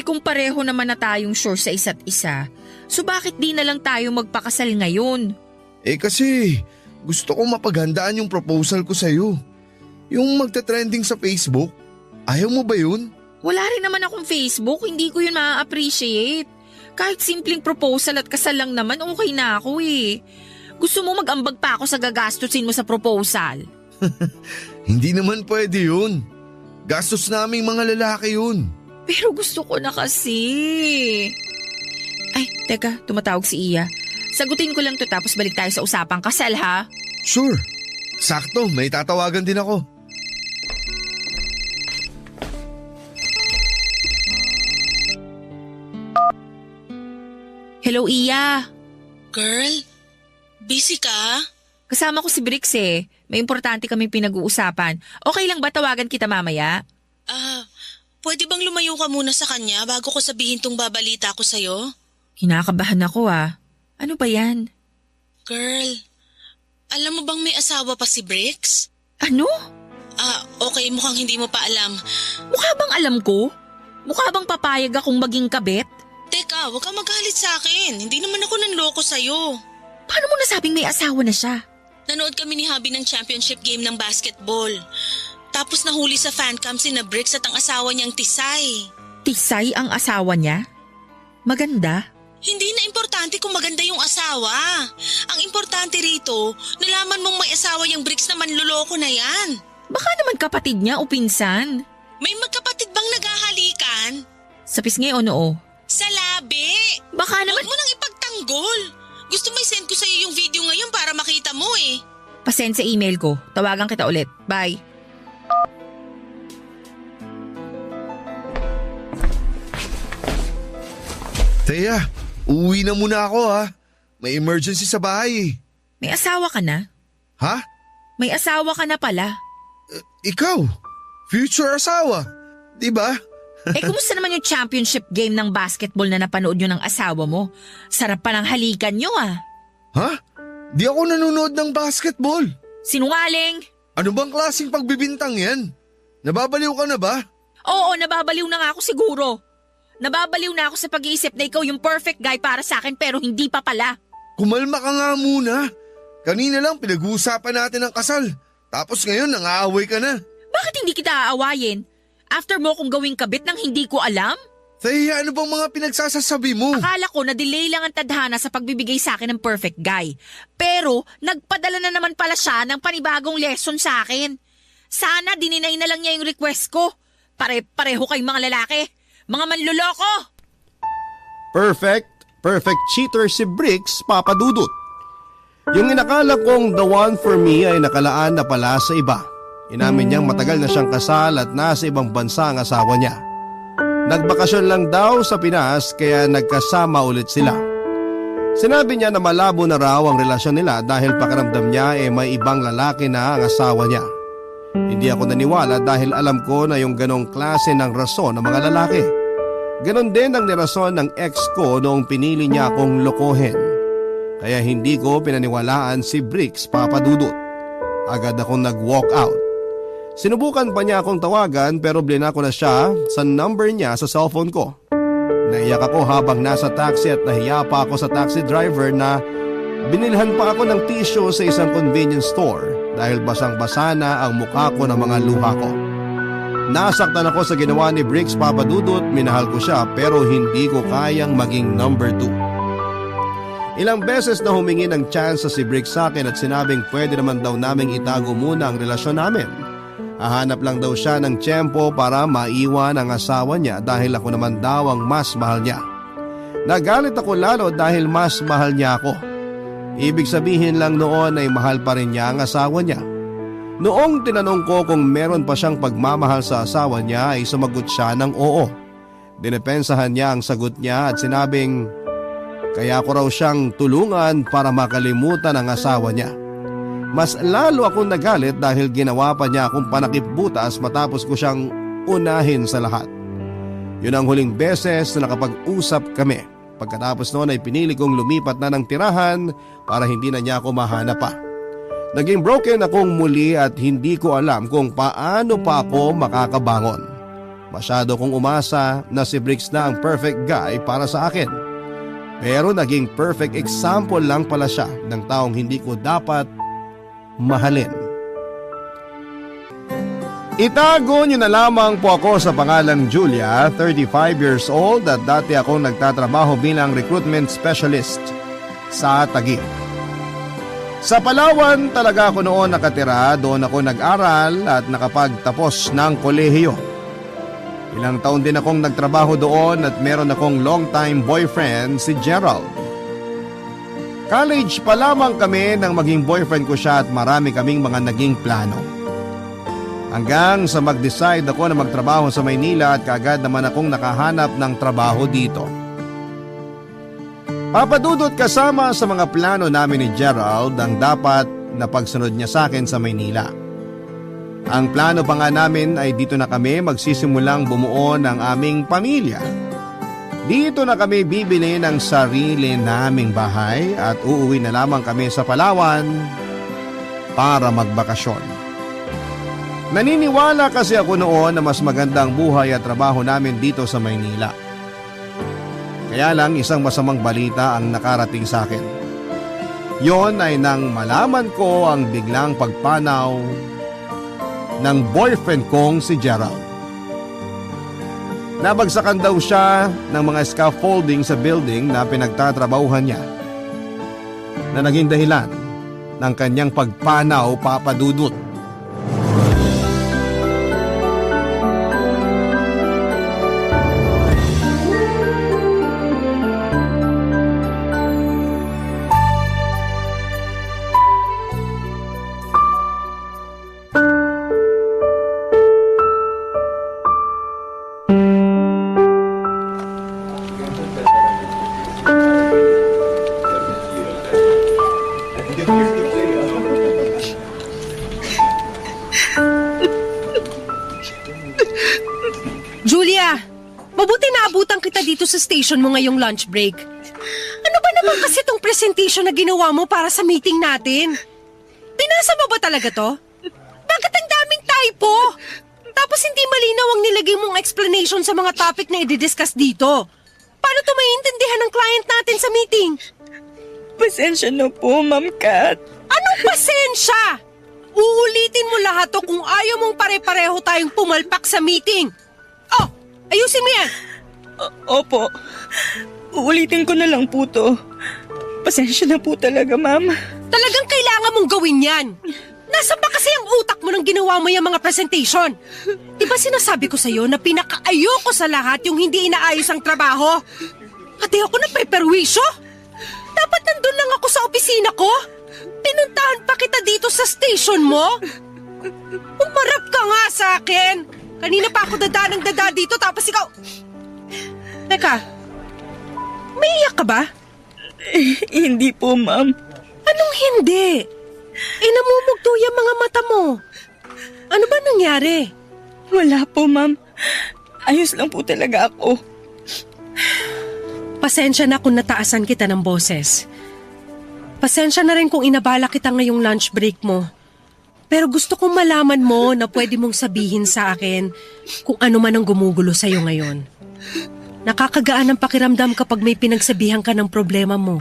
Kung pareho naman na tayong sure sa isa't isa, so bakit di na lang tayo magpakasal ngayon? Kasi gusto ko mapaghandaan yung proposal ko sa'yo. Yung magta-trending sa Facebook. Ayaw mo ba yun? Wala rin naman akong Facebook, hindi ko yun ma-appreciate. Kahit simpleng proposal at kasal lang naman, okay na ako eh. Gusto mo mag-ambag pa ako sa gagastusin mo sa proposal? Hindi naman pwede yun. Gastos naming mga lalaki yun. Pero gusto ko na kasi. Ay, teka, tumatawag si Iya. Sagutin ko lang to tapos balik tayo sa usapang kasal ha? Sure. Sakto, may tatawagan din ako. Hello, Iya. Girl, busy ka? Kasama ko si Brix eh. May importante kaming pinag-uusapan. Okay lang ba tawagan kita mamaya? Pwede bang lumayo ka muna sa kanya bago ko sabihin tong babalita ko sa'yo? Kinakabahan ako ah. Ano ba yan? Girl, alam mo bang may asawa pa si Brix? Ano? Okay, mukhang hindi mo pa alam. Mukha bang alam ko? Mukha bang papayag akong maging kabit? Teka, huwag kang magalit sa akin. Hindi naman ako nanloko sa'yo. Paano mo nasabing may asawa na siya? Nanood kami ni Habi ng championship game ng basketball. Tapos nahuli sa fancam si na Brix at ang asawa niyang Tisay. Tisay ang asawa niya? Maganda? Hindi na importante kung maganda yung asawa. Ang importante rito, nalaman mong may asawa yung Brix na manloloko na yan. Baka naman kapatid niya o pinsan. May magkapatid bang naghahalikan? Sa pisngi o noo? Sa labi! Baka naman... Huwag mo nang ipagtanggol. Gusto mo i-send ko sa'yo yung video ngayon para makita mo eh. Pasend sa email ko. Tawagan kita ulit. Bye. Teya, uwi na muna ako ha. May emergency sa bahay. May asawa ka na? Ha? May asawa ka na pala. Ikaw? Future asawa? Diba? Kumusta naman yung championship game ng basketball na napanood nyo ng asawa mo? Sarap pa ng halikan nyo ah. Ha? Di ako nanonood ng basketball. Sinungaling! Ano bang klaseng pagbibintang yan? Nababaliw ka na ba? Oo, nababaliw na nga ako siguro. Nababaliw na ako sa pag-iisip na ikaw yung perfect guy para sa akin pero hindi pa pala. Kumalma ka nga muna. Kanina lang pinag-uusapan natin ang kasal. Tapos ngayon nangaaway ka na. Bakit hindi kita aawayin? After mo kong gawing kabit nang hindi ko alam? Teya, ano bang mga pinagsasasabi mo? Akala ko na delay lang ang tadhana sa pagbibigay sa akin ng perfect guy. Pero nagpadala na naman pala siya ng panibagong lesson sa akin. Sana dininay na lang niya yung request ko. Pare-pareho kayong mga lalaki. Mga manluloko! Perfect cheater si Brix, Papa Dudut. Yung inakala kong the one for me ay nakalaan na pala sa iba. Inamin niyang matagal na siyang kasal at nasa ibang bansa ang asawa niya. Nagbakasyon lang daw sa Pinas kaya nagkasama ulit sila. Sinabi niya na malabo na raw ang relasyon nila dahil pakiramdam niya may ibang lalaki na ang asawa niya. Hindi ako naniwala dahil alam ko na yung ganong klase ng rason ng mga lalaki. Ganon din ang nirason ng ex ko noong pinili niya akong lokohin. Kaya hindi ko pinaniwalaan si Brix, Papa Dudut. Agad akong nag-walk out. Sinubukan pa niya akong tawagan pero blinako na siya sa number niya sa cellphone ko. Naiyak ako habang nasa taxi at nahiya pa ako sa taxi driver na binilhan pa ako ng tissue sa isang convenience store dahil basang-basa na ang mukha ko ng mga luha ko. Nasaktan ako sa ginawa ni Brix, Papa Dudut, minahal ko siya pero hindi ko kayang maging number 2. Ilang beses na humingi ng chance si Brix sa akin at sinabing pwede naman daw naming itago muna ang relasyon namin. Hahanap lang daw siya ng tiyempo para maiwan ang asawa niya dahil ako naman daw ang mas mahal niya. Nagalit ako lalo dahil mas mahal niya ako. Ibig sabihin lang noon ay mahal pa rin niya ang asawa niya. Noong tinanong ko kung meron pa siyang pagmamahal sa asawa niya ay sumagot siya ng oo. Dinepensahan niya ang sagot niya at sinabing kaya ko raw siyang tulungan para makalimutan ang asawa niya. Mas lalo akong nagalit dahil ginawa pa niya akong panakipbutas matapos ko siyang unahin sa lahat. Yun ang huling beses na nakapag-usap kami. Pagkatapos noon ay pinili kong lumipat na ng tirahan para hindi na niya ako mahanap pa. Naging broken akong muli at hindi ko alam kung paano pa ako makakabangon. Masyado kong umasa na si Bricks na ang perfect guy para sa akin. Pero naging perfect example lang pala siya ng taong hindi ko dapat mahalin. Itago niyo na lamang po ako sa pangalang Julia, 35 years old at dati akong nagtatrabaho bilang recruitment specialist sa Taguig. Sa Palawan talaga ako noon nakatira, doon ako nag-aral at nakapagtapos ng kolehiyo. Ilang taon din akong nagtrabaho doon at meron akong long-time boyfriend si Gerald. College pa lamang kami nang maging boyfriend ko siya at marami kaming mga naging plano. Hanggang sa mag-decide ako na magtrabaho sa Maynila at kaagad naman akong nakahanap ng trabaho dito. Papadudot kasama sa mga plano namin ni Gerald ang dapat na pagsunod niya sa akin sa Maynila. Ang plano pa nga namin ay dito na kami magsisimulang bumuo ng aming pamilya. Dito na kami bibili ng sarili naming bahay at uuwi na lamang kami sa Palawan para magbakasyon. Naniniwala kasi ako noon na mas magandang buhay at trabaho namin dito sa Maynila. Kaya lang isang masamang balita ang nakarating sa akin. Yon ay nang malaman ko ang biglang pagpanaw ng boyfriend kong si Gerald. Nabagsakan daw siya ng mga scaffolding sa building na pinagtatrabahuhan niya na naging dahilan ng kanyang pagpanaw, papadudot. Julia, mabuti naabutan kita dito sa station mo ngayong lunch break. Ano ba naman kasi tong presentation na ginawa mo para sa meeting natin? Pinasa mo ba talaga to? Bakit ang daming typo? Tapos hindi malinaw ang nilagay mong explanation sa mga topic na i-discuss dito. Paano to maiintindihan ng client natin sa meeting? Pasensya na po, Ma'am Kat. Anong pasensya? Uulitin mo lahat to kung ayaw mong pare-pareho tayong pumalpak sa meeting. Oh, ayusin mo yan. Opo. Uulitin ko na lang po to. Pasensya na po talaga, Ma'am. Talagang kailangan mong gawin yan. Nasaan ba kasi ang utak mo nang ginawa mo yung mga presentation? Diba sinasabi ko sa'yo na pinakaayoko sa lahat yung hindi inaayos ang trabaho? Pati ako napeperwisyo? Dapat nandun lang ako sa opisina ko? Pinuntahan pa kita dito sa station mo? Umarap ka nga sa akin. Kanina pa ako dada dito tapos ikaw... Teka, may iyak ka ba? Hindi po, Ma'am. Anong hindi? Namumugto yung mga mata mo. Ano ba nangyari? Wala po, Ma'am. Ayos lang po talaga ako. Pasensya na kung nataasan kita ng boses. Pasensya na rin kung inabala kita ngayong lunch break mo. Pero gusto kong malaman mo na pwede mong sabihin sa akin kung ano man ang gumugulo sa'yo ngayon. Nakakagaan ang pakiramdam kapag may pinagsabihan ka ng problema mo.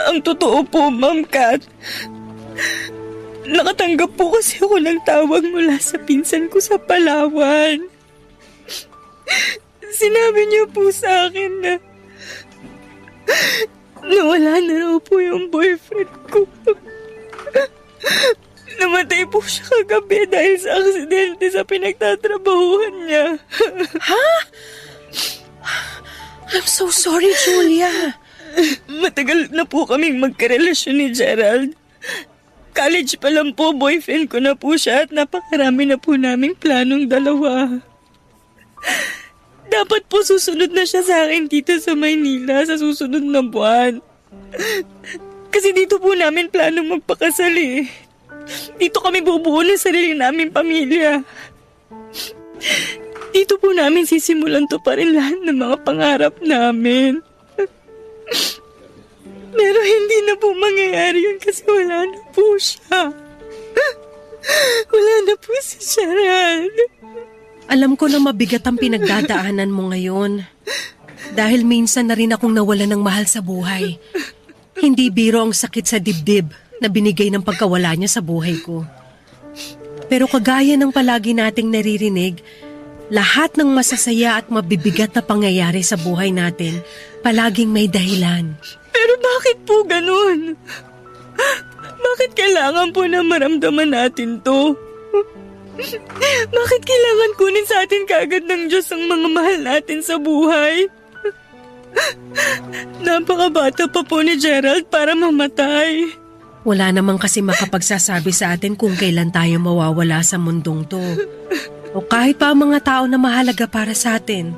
Ang totoo po, Ma'am Kat. Nakatanggap po kasi ako ng tawag mula sa pinsan ko sa Palawan. Sinabi niya po sa akin na nawala na raw po yung boyfriend ko. Namatay po siya kagabi dahil sa aksidente sa pinagtatrabahuhan niya. Ha? I'm so sorry, Julia. Matagal na po kaming magkarelasyon ni Gerald. College pa lang po, boyfriend ko na po siya at napakarami na po naming planong dalawa. Dapat po susunod na siya sa akin dito sa Maynila sa susunod na buwan. Kasi dito po namin planong magpakasal eh. Dito kami bubuo ng sarili naming pamilya. Dito po namin sisimulan to pa rin lahat ng mga pangarap namin. Pero hindi na po mangyayari yun kasi wala na po siya. Wala na po si Gerald. Alam ko na mabigat ang pinagdadaanan mo ngayon. Dahil minsan na rin akong nawalan ng mahal sa buhay. Hindi biro ang sakit sa dibdib na binigay ng pagkawala niya sa buhay ko. Pero kagaya ng palagi nating naririnig, lahat ng masasaya at mabibigat na pangyayari sa buhay natin, palaging may dahilan. Pero bakit po ganun? Bakit kailangan po na maramdaman natin to? Bakit kailangan kunin sa atin kaagad ng Diyos ang mga mahal natin sa buhay? Napakabata pa po ni Gerald para mamatay. Wala namang kasi makapagsasabi sa atin kung kailan tayo mawawala sa mundong to. O kahit pa ang mga tao na mahalaga para sa atin.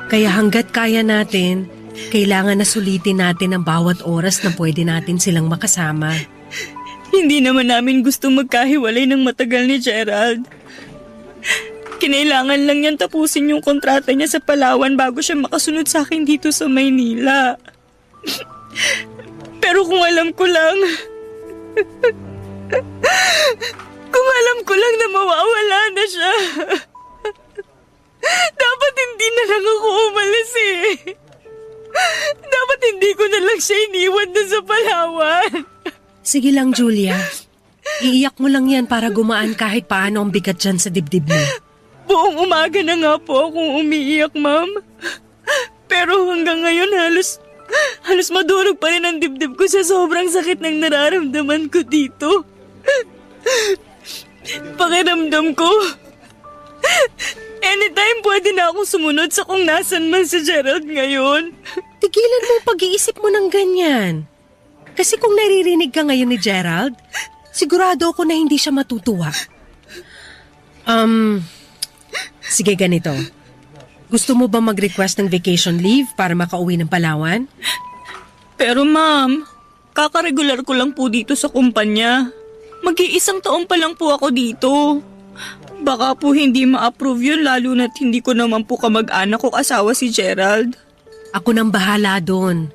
Kaya hanggat kaya natin, kailangan na sulitin natin ang bawat oras na pwede natin silang makasama. Hindi naman namin gusto magkahiwalay ng matagal ni Gerald. Kinailangan lang niyang tapusin yung kontrata niya sa Palawan bago siya makasunod sa akin dito sa Maynila. Pero kung alam ko lang... kung alam ko lang na mawawala na siya... dapat hindi na lang ako umalis eh. Dapat hindi ko na lang siya iniwan na sa Palawan. Sige lang, Julia. Iiyak mo lang yan para gumaan kahit paano ang bigat dyan sa dibdib mo. Buong umaga na nga po akong umiiyak, ma'am. Pero hanggang ngayon halos madurog pa rin ang dibdib ko sa sobrang sakit ng nararamdaman ko dito. Pakiramdam ko, anytime pwede na akong sumunod sa kung nasan man si Gerald ngayon. Tigilan mo ang pag-iisip mo ng ganyan. Kasi kung naririnig ka ngayon ni Gerald, sigurado ako na hindi siya matutuwa. Sige ganito. Gusto mo ba mag-request ng vacation leave para makauwi ng Palawan? Pero ma'am, kakaregular ko lang po dito sa kumpanya. Mag-iisang taon pa lang po ako dito. Baka po hindi ma-approve yun lalo na't hindi ko naman po kamag-anak o asawa si Gerald. Ako nang bahala doon.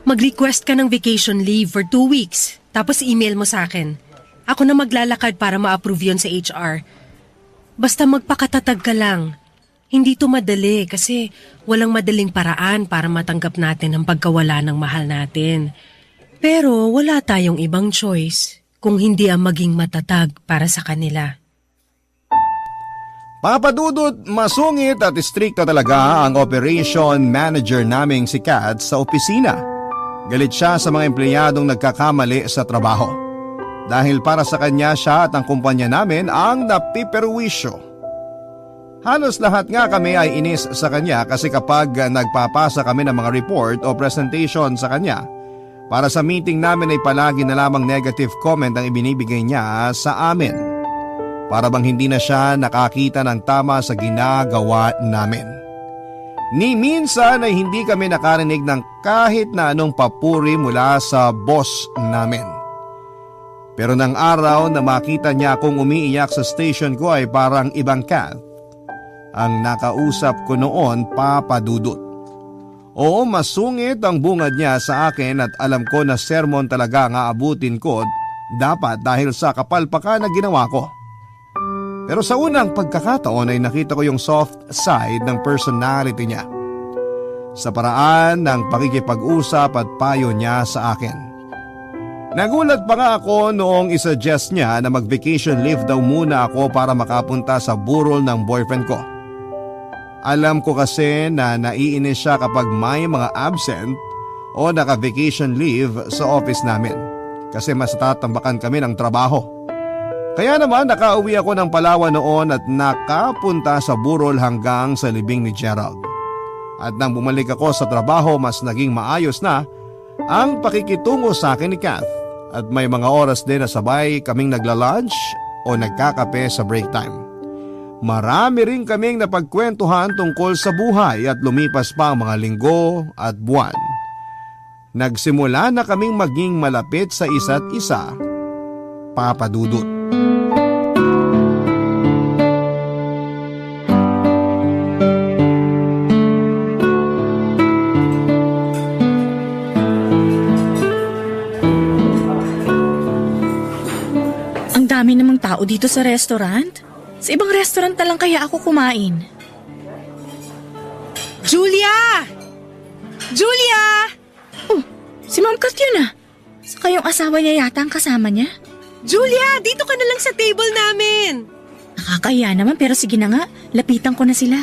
Mag-request ka ng vacation leave for 2 weeks, tapos email mo sa akin. Ako na maglalakad para ma-approve yun sa HR. Basta magpakatatag ka lang. Hindi to madali kasi walang madaling paraan para matanggap natin ang pagkawala ng mahal natin. Pero wala tayong ibang choice kung hindi ang maging matatag para sa kanila. Papadudot, masungit at istrikta talaga ang operation manager naming si Kat sa opisina. Galit siya sa mga empleyadong nagkakamali sa trabaho. Dahil para sa kanya siya at ang kumpanya namin ang napiperwisyo. Halos lahat nga kami ay inis sa kanya kasi kapag nagpapasa kami ng mga report o presentation sa kanya, para sa meeting namin ay palagi na lamang negative comment ang ibinibigay niya sa amin. Para bang hindi na siya nakakita ng tama sa ginagawa namin. Ni minsan ay hindi kami nakarinig ng kahit na anong papuri mula sa boss namin. Pero nang araw na makita niya akong umiiyak sa station ko ay parang ibang Kat ang nakausap ko noon, papadudot. Oo, masungit ang bungad niya sa akin at alam ko na sermon talaga ang aabutin ko dapat dahil sa kapalpakan na ginawa ko. Pero sa unang pagkakataon ay nakita ko yung soft side ng personality niya. Sa paraan ng pakikipag-usap at payo niya sa akin. Nagulat pa nga ako noong isuggest niya na mag-vacation leave daw muna ako para makapunta sa burol ng boyfriend ko. Alam ko kasi na naiinis siya kapag may mga absent o naka-vacation leave sa office namin kasi mas tatambakan kami ng trabaho. Kaya naman nakauwi ako ng Palawan noon at nakapunta sa burol hanggang sa libing ni Gerald. At nang bumalik ako sa trabaho mas naging maayos na ang pakikitungo sa akin ni Kath at may mga oras din na sabay kaming nagla-lunch o nagkakape sa break time. Marami rin kaming napagkwentuhan tungkol sa buhay at lumipas pa ang mga linggo at buwan. Nagsimula na kaming maging malapit sa isa't isa, papadudot. dami namang tao dito sa restaurant. Sa ibang restaurant na lang kaya ako kumain. Julia! Julia! Oh, si Ma'am Kat yun ah. Saka yung asawa niya yata ang kasama niya. Julia, dito ka na lang sa table namin. Nakakahiya naman pero sige na nga, lapitan ko na sila.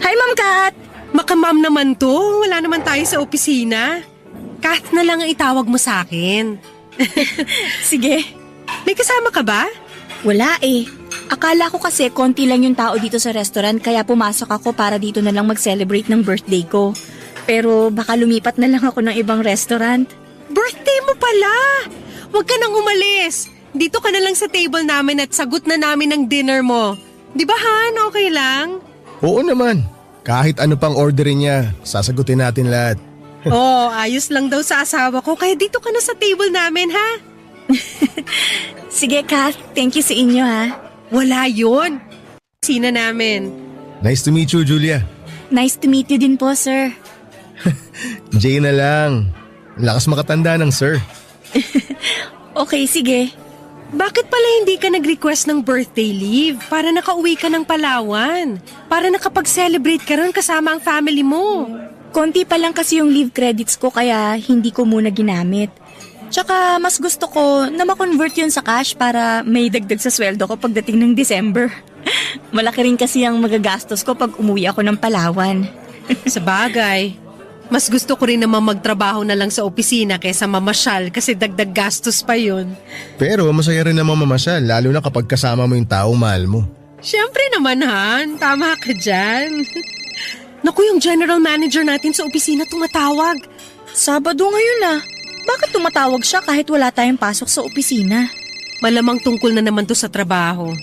Hi Ma'am Kat! Makamam naman to. Wala naman tayo sa opisina. Kath na lang ang itawag mo sa akin. Sige. May kasama ka ba? Wala eh. Akala ko kasi konti lang yung tao dito sa restaurant kaya pumasok ako para dito na lang mag-celebrate ng birthday ko. Pero baka lumipat na lang ako ng ibang restaurant. Birthday mo pala! Huwag ka nang umalis. Dito ka na lang sa table namin at sagot na namin ang dinner mo. Di ba Han? Okay lang? Oo naman. Kahit ano pang orderin niya, sasagutin natin lahat. Oo, ayos lang daw sa asawa ko kaya dito ka na sa table namin ha? Sige Kat, thank you sa inyo ha. Wala yun. Sina namin. Nice to meet you, Julia. Nice to meet you din po sir. Jay na lang. Lakas makatanda ng sir. Okay, sige. Bakit pala hindi ka nag-request ng birthday leave para nakauwi ka ng Palawan? Para nakapag-celebrate ka ron kasama ang family mo. Konti pa lang kasi yung leave credits ko kaya hindi ko muna ginamit. Tsaka mas gusto ko na ma-convert yun sa cash para may dagdag sa sweldo ko pagdating ng December. Malaki rin kasi ang magagastos ko pag umuwi ako ng Palawan. Sa bagay, mas gusto ko rin naman magtrabaho na lang sa opisina kaysa mamasyal kasi dagdag gastos pa yun. Pero masaya rin naman mamasyal, lalo na kapag kasama mo yung taong mahal mo. Siyempre naman Han, tama ka dyan. Naku, yung general manager natin sa opisina tumatawag. Sabado ngayon ah. Bakit tumatawag siya kahit wala tayong pasok sa opisina? Malamang tungkol na naman to sa trabaho.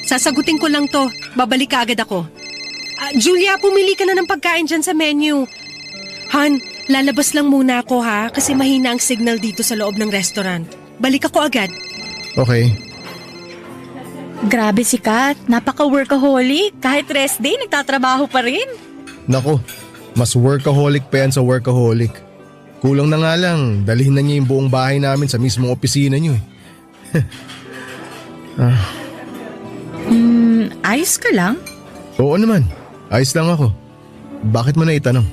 Sasagutin ko lang to, babalik ka agad ako. Julia, pumili ka na ng pagkain dyan sa menu. Han, lalabas lang muna ako ha kasi mahina ang signal dito sa loob ng restaurant. Balik ako agad. Okay. Grabe si Kat, napaka-workaholic. Kahit rest day, nagtatrabaho pa rin. Nako, mas workaholic pa yan sa workaholic. Kulang na nga lang, dalhin na niya yung buong bahay namin sa mismong opisina niyo eh. Ayos ka lang? Oo naman, ayos lang ako. Bakit mo na itanong?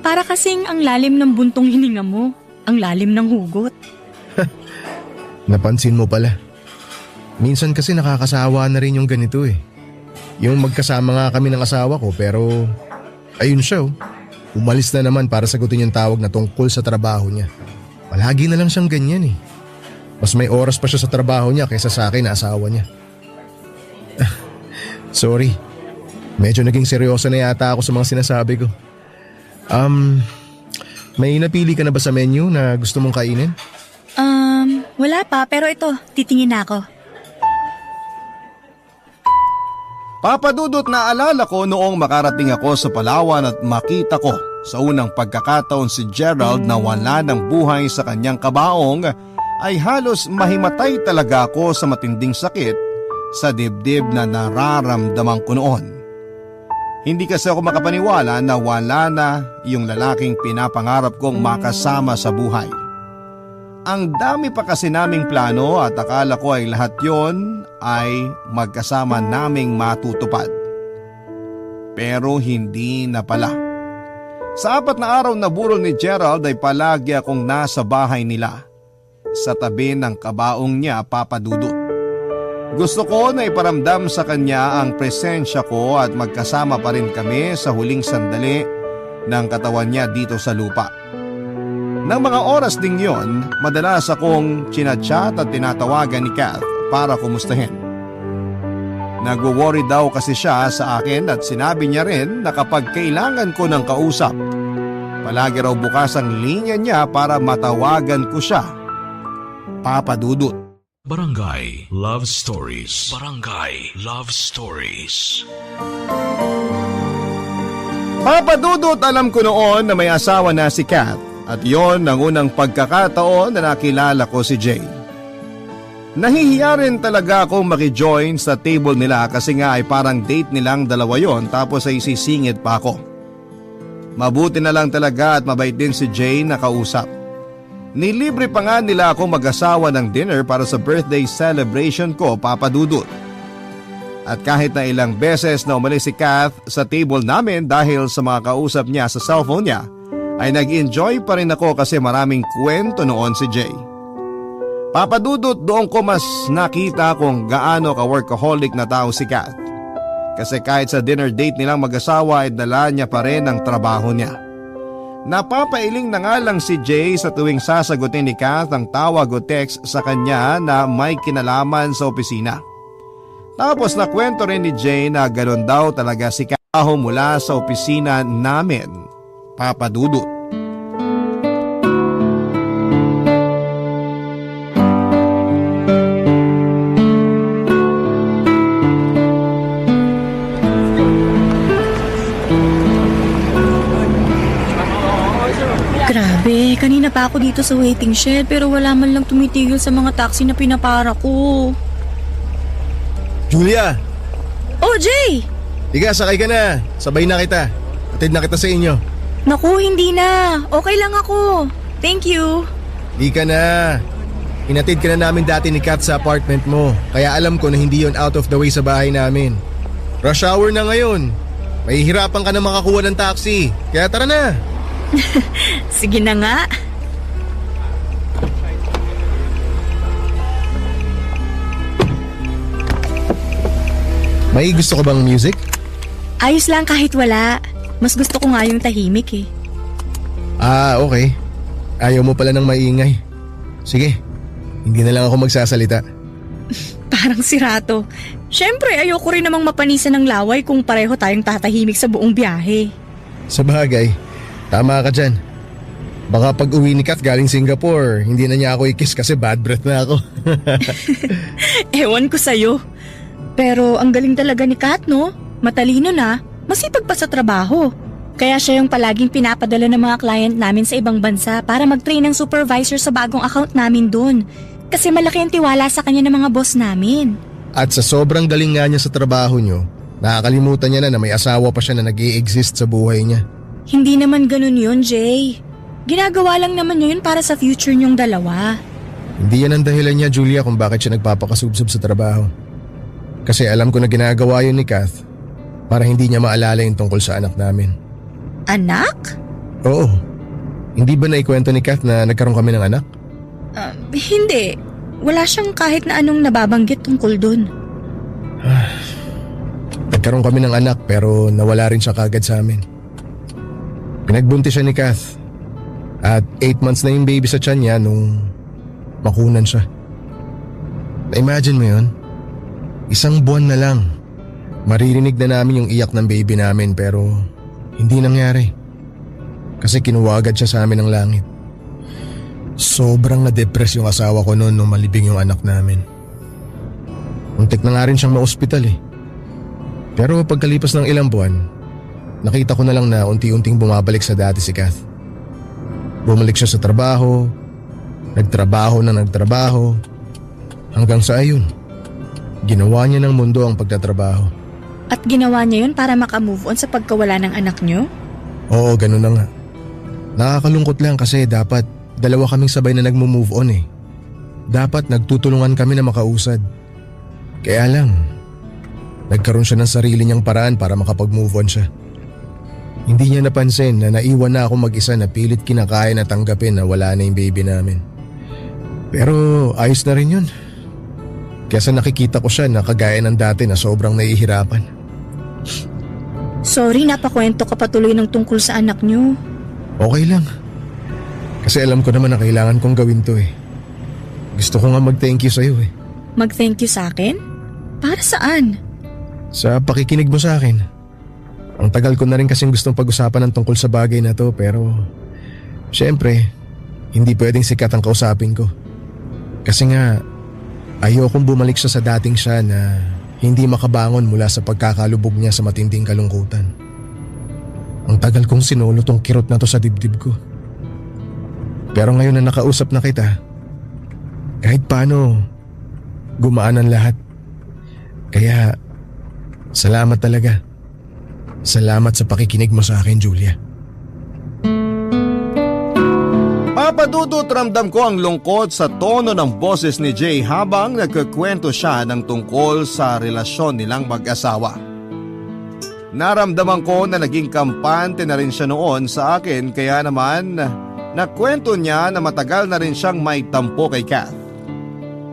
Para kasing ang lalim ng buntong hininga mo. Ang lalim ng hugot. Napansin mo pala. Minsan kasi nakakasawa na rin yung ganito eh. Yung magkasama nga kami ng asawa ko pero ayun siya oh. Umalis na naman para sagutin yung tawag na tungkol sa trabaho niya. Palagi na lang siyang ganyan eh. Mas may oras pa siya sa trabaho niya kaysa sa akin na asawa niya. Sorry. Medyo naging seryoso na yata ako sa mga sinasabi ko. May napili ka na ba sa menu na gusto mong kainin? Wala pa pero ito, titingin na ako. Papadudot na alala ko noong makarating ako sa Palawan at makita ko sa unang pagkakataon si Gerald na wala ng buhay sa kanyang kabaong ay halos mahimatay talaga ako sa matinding sakit sa dibdib na nararamdaman ko noon. Hindi kasi ako makapaniwala na wala na yung lalaking pinapangarap kong makasama sa buhay. Ang dami pa kasi naming plano at akala ko ay lahat yon ay magkasama naming matutupad. Pero hindi na pala. Sa 4 na araw na burol ni Gerald ay palagi akong nasa bahay nila. Sa tabi ng kabaong niya, Papa Dudut. Gusto ko na iparamdam sa kanya ang presensya ko at magkasama pa rin kami sa huling sandali ng katawan niya dito sa lupa. Nang mga oras ding yon, madalas akong chinachat at tinatawagan ni Kath para kumustahin. Nagwo-worry daw kasi siya sa akin at sinabi niya rin na kapag kailangan ko ng kausap, palagi raw bukas ang linya niya para matawagan ko siya. Papa Dudut. Barangay Love Stories. Barangay Love Stories. Papa Dudut, alam ko noon na may asawa na si Kath. At yon ang unang pagkakataon na nakilala ko si Jay. Nahihiya rin talaga akong makijoin sa table nila kasi nga ay parang date nilang dalawa yon tapos ay sisingit pa ako. Mabuti na lang talaga at mabait din si Jay na kausap. Nilibre pa nga nila ako mag-asawa ng dinner para sa birthday celebration ko, Papa Dudut. At kahit na ilang beses na umalis si Kath sa table namin dahil sa mga kausap niya sa cellphone niya, ay nag-enjoy pa rin ako kasi maraming kwento noon si Jay. Papa Dudut, doon ko mas nakita kung gaano ka-workaholic na tao si Kath. Kasi kahit sa dinner date nilang mag-asawa ay dala niya pa rin ang trabaho niya. Napapailing na nga lang si Jay sa tuwing sasagutin ni Kath ang tawag o text sa kanya na may kinalaman sa opisina. Tapos nakwento rin ni Jay na ganoon daw talaga si Kath mula sa opisina namin, Papa Dudut. Grabe, kanina pa ako dito sa waiting shed pero wala man lang tumitigil sa mga taxi na pinapara ko. Julia! Oh, Jay! Tiga, sakay ka na. Sabay na kita. Atid na kita sa inyo. Naku, hindi na. Okay lang ako. Thank you. Di ka na. Inatid ka na namin dati ni Kat sa apartment mo. Kaya alam ko na hindi yon out of the way sa bahay namin. Rush hour na ngayon. Mahihirapan ka na makakuha ng taxi. Kaya tara na. Sige na nga. May gusto ko bang music? Ayos lang kahit wala. Mas gusto ko nga yung tahimik eh. Ah, okay. Ayaw mo pala ng maingay. Sige, hindi na lang ako magsasalita. Parang sirato. Siyempre, ayoko rin namang mapanisan ng laway kung pareho tayong tatahimik sa buong biyahe. Sa bagay, tama ka dyan. Baka pag uwi ni Kat galing Singapore, hindi na niya ako i-kiss kasi bad breath na ako. Ewan ko sa'yo. Pero ang galing talaga ni Kat, no? Matalino na, masipag pa sa trabaho. Kaya siya yung palaging pinapadala ng mga client namin sa ibang bansa para mag-train ng supervisor sa bagong account namin dun. Kasi malaki ang tiwala sa kanya ng mga boss namin. At sa sobrang galing nga niya sa trabaho niyo, nakakalimutan niya na may asawa pa siya na nag-i-exist sa buhay niya. Hindi naman ganun yun, Jay. Ginagawa lang naman niya yun para sa future niyong dalawa. Hindi yan ang dahilan niya, Julia, kung bakit siya nagpapakasubsob sa trabaho. Kasi alam ko na ginagawa yun ni Kath para hindi niya maalala yung tungkol sa anak namin. Anak? Oo. Hindi ba naikwento ni Kath na nagkaroon kami ng anak? Hindi. Wala siyang kahit na anong nababanggit tungkol dun. Nagkaroon kami ng anak pero nawala rin siya kagad sa amin. Pinagbuntis siya ni Kath. At 8 months na yung baby sa tiyan niya nung makunan siya. Na-imagine mo yun? 1 buwan na lang. Maririnig na namin yung iyak ng baby namin pero hindi nangyari. Kasi kinuha agad siya sa amin ng langit. Sobrang na-depress yung asawa ko noon nung malibing yung anak namin. Muntik na nga rin siyang ma-ospital eh. Pero pagkalipas ng ilang buwan, nakita ko na lang na unti-unting bumabalik sa dati si Kath. Bumalik siya sa trabaho, nagtrabaho, hanggang sa ayun. Ginawa niya ng mundo ang pagtatrabaho. At ginawa niya yun para makamove on sa pagkawala ng anak niyo? Oo, ganun na nga. Nakakalungkot lang kasi dapat dalawa kaming sabay na nagmo-move on eh. Dapat nagtutulungan kami na makausad. Kaya lang, nagkaroon siya ng sarili niyang paraan para makapag-move on siya. Hindi niya napansin na naiwan na ako mag-isa na pilit kinakain at tanggapin na wala na yung baby namin. Pero ayos na rin yun. Kesa nakikita ko siya na kagaya ng dati na sobrang nahihirapan. Sorry, napakwento ka patuloy ng tungkol sa anak niyo. Okay lang. Kasi alam ko naman na kailangan kong gawin to eh. Gusto ko nga mag-thank you sa'yo eh. Mag-thank you sa akin? Para saan? Sa pakikinig mo sa akin. Ang tagal ko na rin kasing gustong pag-usapan ng tungkol sa bagay na to pero syempre, hindi pwedeng sikat ang kausapin ko. Kasi nga, ayokong bumalik siya sa dating siya na hindi makabangon mula sa pagkakalubog niya sa matinding kalungkutan. Ang tagal kong sinulo tong kirot na to sa dibdib ko. Pero ngayon na nakausap na kita, kahit paano, gumaan ang lahat. Kaya, salamat talaga. Salamat sa pakikinig mo sa akin, Julia. Papadudot, ramdam ko ang lungkot sa tono ng boses ni Jay habang nagkukwento siya ng tungkol sa relasyon nilang mag-asawa. Naramdaman ko na naging kampante na rin siya noon sa akin, kaya naman nakwento niya na matagal na rin siyang may tampo kay Kath.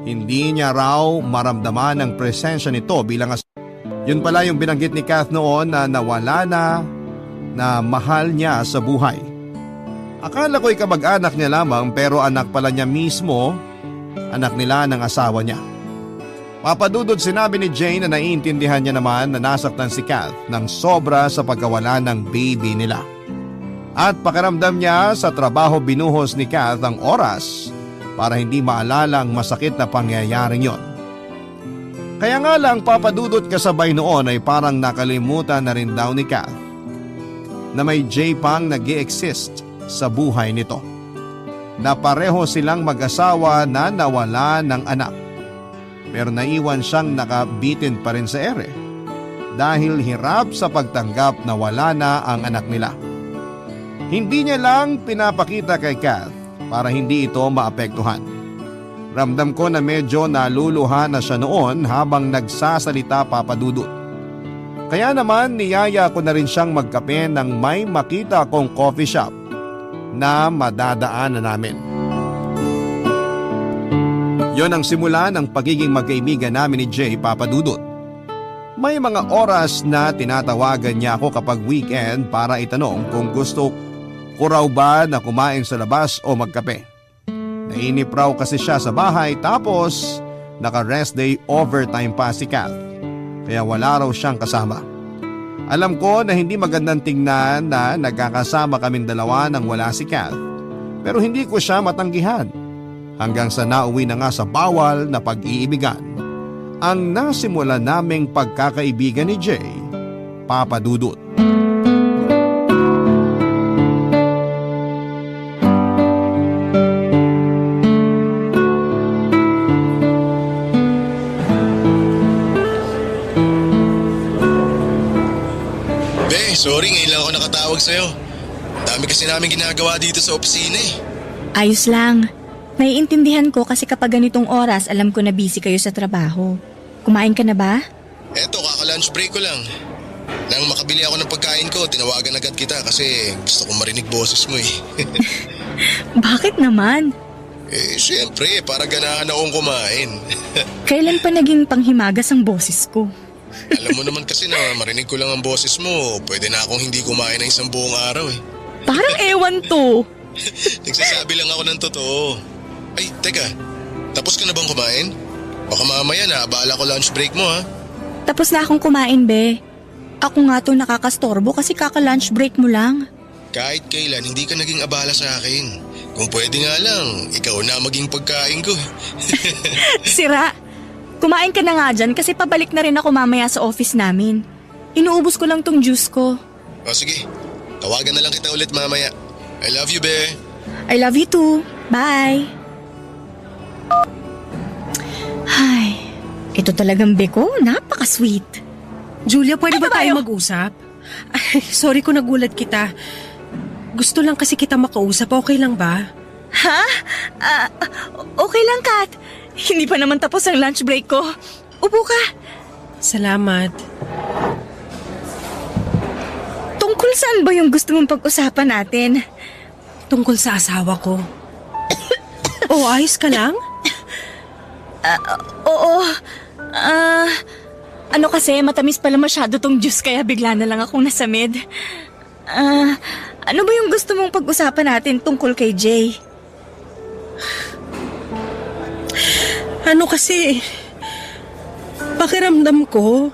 Hindi niya raw maramdaman ang presensya nito bilang asawa. Yun pala yung binanggit ni Kath noon na nawala na mahal niya sa buhay. Akala ko'y kamag-anak niya lamang pero anak pala niya mismo, anak nila ng asawa niya. Papadudod, sinabi ni Jane na naiintindihan niya naman na nasaktan si Kath ng sobra sa pagkawala ng baby nila. At pakiramdam niya sa trabaho binuhos ni Kath ang oras para hindi maalala ang masakit na pangyayaring yon. Kaya nga lang, papadudot, kasabay noon ay parang nakalimutan na rin daw ni Kath na may Jay pang nag-i-exist sa buhay nito. Na pareho silang mag-asawa na nawala ng anak. Pero naiwan siyang nakabitin pa rin sa ere dahil hirap sa pagtanggap na wala na ang anak nila. Hindi niya lang pinapakita kay Kath para hindi ito maapektuhan. Ramdam ko na medyo naluluha na siya noon habang nagsasalita, papadudot. Kaya naman niyaya ko na rin siyang magkape nang may makita kong coffee shop na madadaanan namin. Yon ang simula ng pagiging magkaibigan namin ni Jay, papadudot. May mga oras na tinatawagan niya ako kapag weekend para itanong kung gusto ko raw ba na kumain sa labas o magkape. Nainip raw kasi siya sa bahay, tapos naka-rest day overtime pa si Kath, kaya wala raw siyang kasama. Alam ko na hindi magandang tingnan na nagkakasama kaming dalawa nang wala si Kath, pero hindi ko siya matanggihan hanggang sa nauwi na nga sa bawal na pag-iibigan ang nasimula naming pagkakaibigan ni Jay, papadudot. Sorry, ngayon lang ako nakatawag sa'yo. Ang dami kasi namin ginagawa dito sa opisina eh. Ayos lang. Naiintindihan ko kasi kapag ganitong oras alam ko na busy kayo sa trabaho. Kumain ka na ba? Eto, kaka-lunch break ko lang. Nang makabili ako ng pagkain ko, tinawagan agad kita kasi gusto kong marinig boses mo eh. Bakit naman? Siyempre, para ganahan akong kumain. Kailan pa naging panghimagas ang boses ko? Alam mo naman kasi na marinig ko lang ang boses mo, pwede na akong hindi kumain ng isang buong araw eh. Parang ewan to. Nagsasabi lang ako ng totoo. Ay, teka, tapos ka na bang kumain? Baka mamaya na, abala ko lunch break mo ha. Tapos na akong kumain, be. Ako nga to nakakastorbo kasi kaka-lunch break mo lang. Kahit kailan, hindi ka naging abala sa akin. Kung pwede nga lang, ikaw na maging pagkain ko. Sira. Kumain ka na nga dyan kasi pabalik na rin ako mamaya sa office namin. Inuubos ko lang tong juice ko. O sige, tawagan na lang kita ulit mamaya. I love you, be. I love you too. Bye. Ay, ito talagang beko. Napaka-sweet. Julia, pwede ba tayo mag-usap? Ay, sorry kung nagulat kita. Gusto lang kasi kita makausap. Okay lang ba? Ha? Okay lang, Kat. Hindi pa naman tapos ang lunch break ko. Upo ka. Salamat. Tungkol saan ba yung gusto mong pag-usapan natin? Tungkol sa asawa ko. Ayos ka lang? Oo. Ano kasi, matamis pala masyado tong juice kaya bigla na lang akong nasamid. Ano ba yung gusto mong pag-usapan natin tungkol kay Jay? Ano kasi, pakiramdam ko,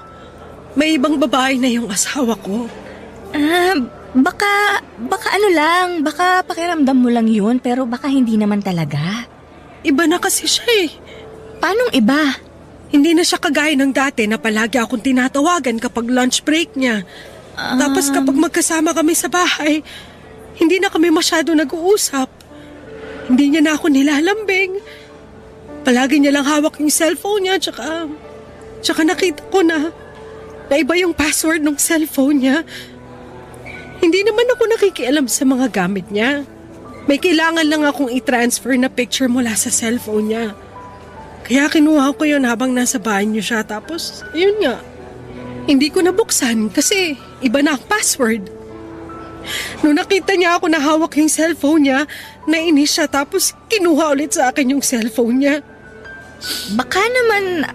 may ibang babae na yung asawa ko. Baka ano lang, baka pakiramdam mo lang yun, pero baka hindi naman talaga. Iba na kasi siya eh. Paanong iba? Hindi na siya kagaya ng dati na palagi akong tinatawagan kapag lunch break niya. Tapos kapag magkasama kami sa bahay, hindi na kami masyado nag-uusap. Hindi niya na ako nilalambing. Palagi niya lang hawak yung cellphone niya, tsaka nakita ko na iba yung password ng cellphone niya. Hindi naman ako nakikialam sa mga gamit niya. May kailangan lang akong i-transfer na picture mula sa cellphone niya. Kaya kinuha ko yun habang nasa banyo siya. Tapos, yun nga. Hindi ko nabuksan kasi iba na ang password. Nung nakita niya ako na hawak yung cellphone niya, nainis siya tapos kinuha ulit sa akin yung cellphone niya. Baka naman,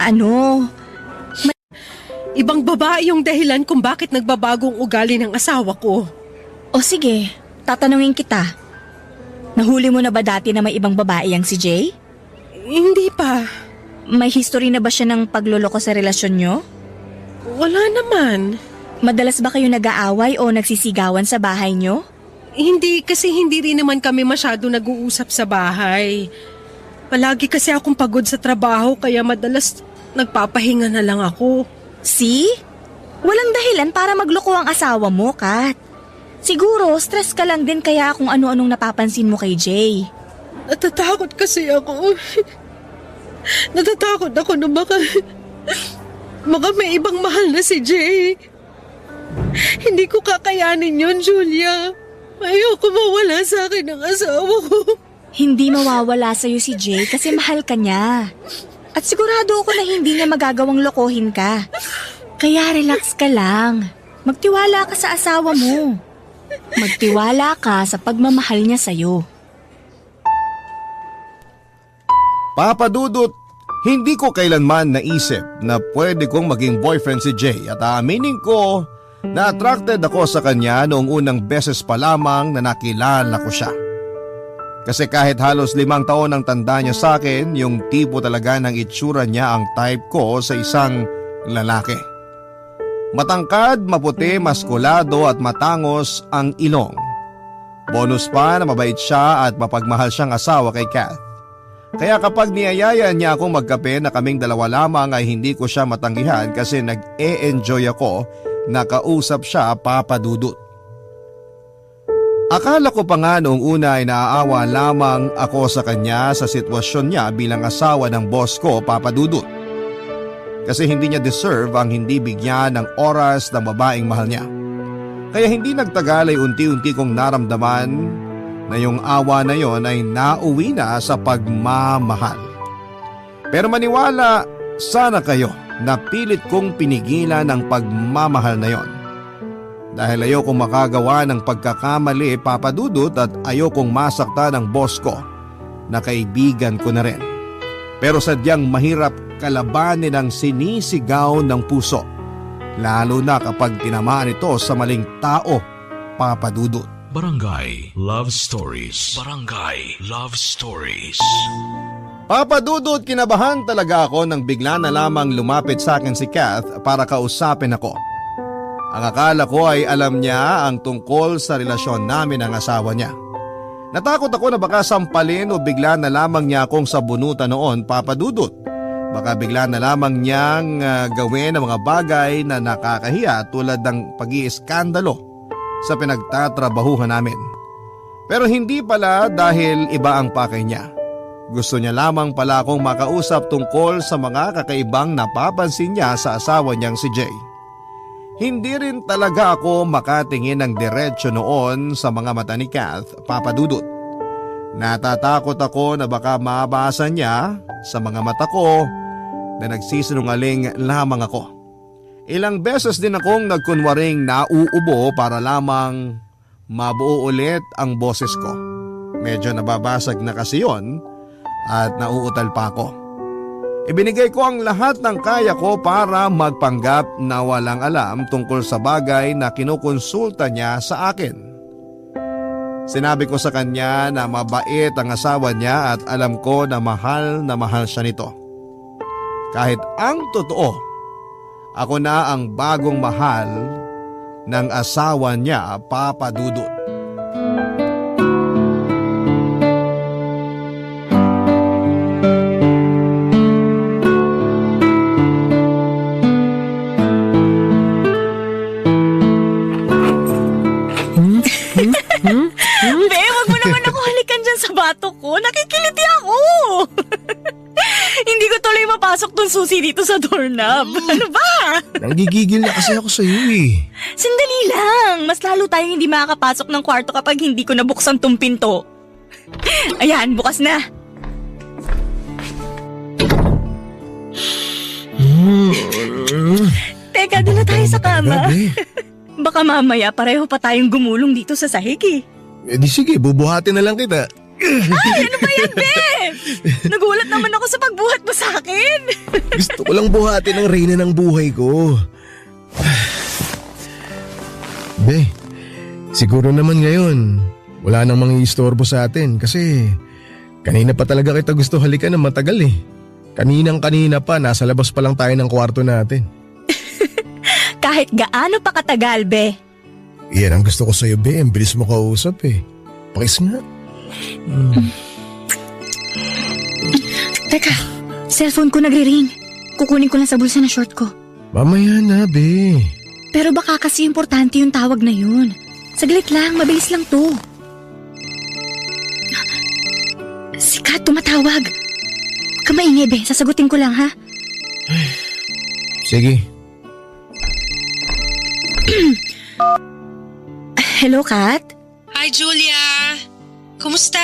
Ibang babae yung dahilan kung bakit nagbabagong ugali ng asawa ko. O sige, tatanungin kita. Nahuli mo na ba dati na may ibang babae ang si Jay? Hindi pa. May history na ba siya ng pagloloko sa relasyon nyo? Wala naman. Madalas ba kayo nag-aaway o nagsisigawan sa bahay nyo? Hindi, kasi hindi rin naman kami masyado nag-uusap sa bahay. Palagi kasi akong pagod sa trabaho kaya madalas nagpapahinga na lang ako. See? Walang dahilan para magloko ang asawa mo, Kat. Siguro, stress ka lang din kaya kung ano-anong napapansin mo kay Jay. Natatakot kasi ako. Natatakot ako na baka may ibang mahal na si Jay. Hindi ko kakayanin yun, Julia. Ayoko mawala sa akin ang asawa ko. Hindi mawawala sa'yo si Jay kasi mahal ka niya. At sigurado ako na hindi niya magagawang lokohin ka. Kaya relax ka lang. Magtiwala ka sa asawa mo. Magtiwala ka sa pagmamahal niya sa'yo. Papa Dudut, hindi ko kailanman naisip na pwede kong maging boyfriend si Jay at aaminin ko na attracted ako sa kanya noong unang beses pa lamang na nakilala ko siya. Kasi kahit halos 5 taon ang tanda niya sa akin, yung tipo talaga ng itsura niya ang type ko sa isang lalaki. Matangkad, maputi, maskulado at matangos ang ilong. Bonus pa na mabait siya at mapagmahal siyang asawa kay Kath. Kaya kapag niyayaya niya akong magkape na kaming dalawa lamang ay hindi ko siya matanggihan kasi nag-e-enjoy ako na kausap siya, Papa Dudut. Akala ko pa nga noong una ay naaawa lamang ako sa kanya sa sitwasyon niya bilang asawa ng boss ko, Papa Dudut. Kasi hindi niya deserve ang hindi bigyan ng oras ng babaeng mahal niya. Kaya hindi nagtagal ay unti-unti kong naramdaman na yung awa na yon ay nauwi na sa pagmamahal. Pero maniwala sana kayo na pilit kong pinigilan ang pagmamahal na yon. Dahil ayokong makagawa ng pagkakamali, Papa Dudut, at ayokong masakta ng boss ko na kaibigan ko na rin. Pero sadyang mahirap kalabanin ang sinisigaw ng puso, lalo na kapag tinamaan ito sa maling tao, Papa Dudut. Barangay Love Stories. Barangay Love Stories. Papa Dudut, kinabahan talaga ako nang bigla na lamang lumapit sa akin si Kath para kausapin ako. Ang akala ko ay alam niya ang tungkol sa relasyon namin ng asawa niya. Natakot ako na baka sampalin o bigla na lamang niya akong sabunutan noon, Papa Dudut. Baka bigla na lamang niyang gawin ang mga bagay na nakakahiya tulad ng pag-iiskandalo sa pinagtatrabahuhan namin. Pero hindi pala dahil iba ang pakay niya. Gusto niya lamang pala akong makausap tungkol sa mga kakaibang napapansin niya sa asawa niyang si Jay. Hindi rin talaga ako makatingin ng diretsyo noon sa mga mata ni Kath, Papa Dudut. Natatakot ako na baka mabasa niya sa mga mata ko na nagsisinungaling lamang ako. Ilang beses din akong nagkunwaring nauubo para lamang mabuo ulit ang boses ko. Medyo nababasag na kasi yon at nauutal pa ako. Ibinigay ko ang lahat ng kaya ko para magpanggap na walang alam tungkol sa bagay na kinukonsulta niya sa akin. Sinabi ko sa kanya na mabait ang asawa niya at alam ko na mahal siya nito. Kahit ang totoo, ako na ang bagong mahal ng asawa niya, Papa Dudut. Be, wag mo naman ako halikan dyan sa batok ko. Nakikiliti ako. Hindi ko tuloy mapasok tong susi dito sa doorknob. Ano ba? Nanggigigil na kasi ako sa iyo eh. Sandali lang. Mas lalo tayong hindi makakapasok ng kwarto kapag hindi ko nabuksan tong pinto. Ayan, bukas na. Teka, doon na tayo sa kama. Grabe. Baka mamaya pareho pa tayong gumulong dito sa sahig eh. Eh di sige, bubuhatin na lang kita. Ano ba yan, be? Nagulat naman ako sa pagbuhat mo sa akin. Gusto ko lang buhatin ang reyna ng buhay ko. Be, siguro naman ngayon, wala nang mga istorbo sa atin kasi kanina pa talaga kita gusto halikan ng matagal eh. Kaninang-kanina pa, nasa labas pa lang tayo ng kwarto natin. Kahit gaano pa katagal, be. Yan ang gusto ko sa'yo, Be. Ang bilis mo kausap eh. Pakis nga. Teka, cellphone ko nagre-ring. Kukunin ko lang sa bulsa na short ko. Mamaya na, Be. Pero baka kasi importante yung tawag na yun. Saglit lang, mabilis lang to. Si Kat tumatawag. Huwag ka maingay, be. Sasagutin ko lang, ha? Sige. Hello, Kat? Hi, Julia! Kumusta?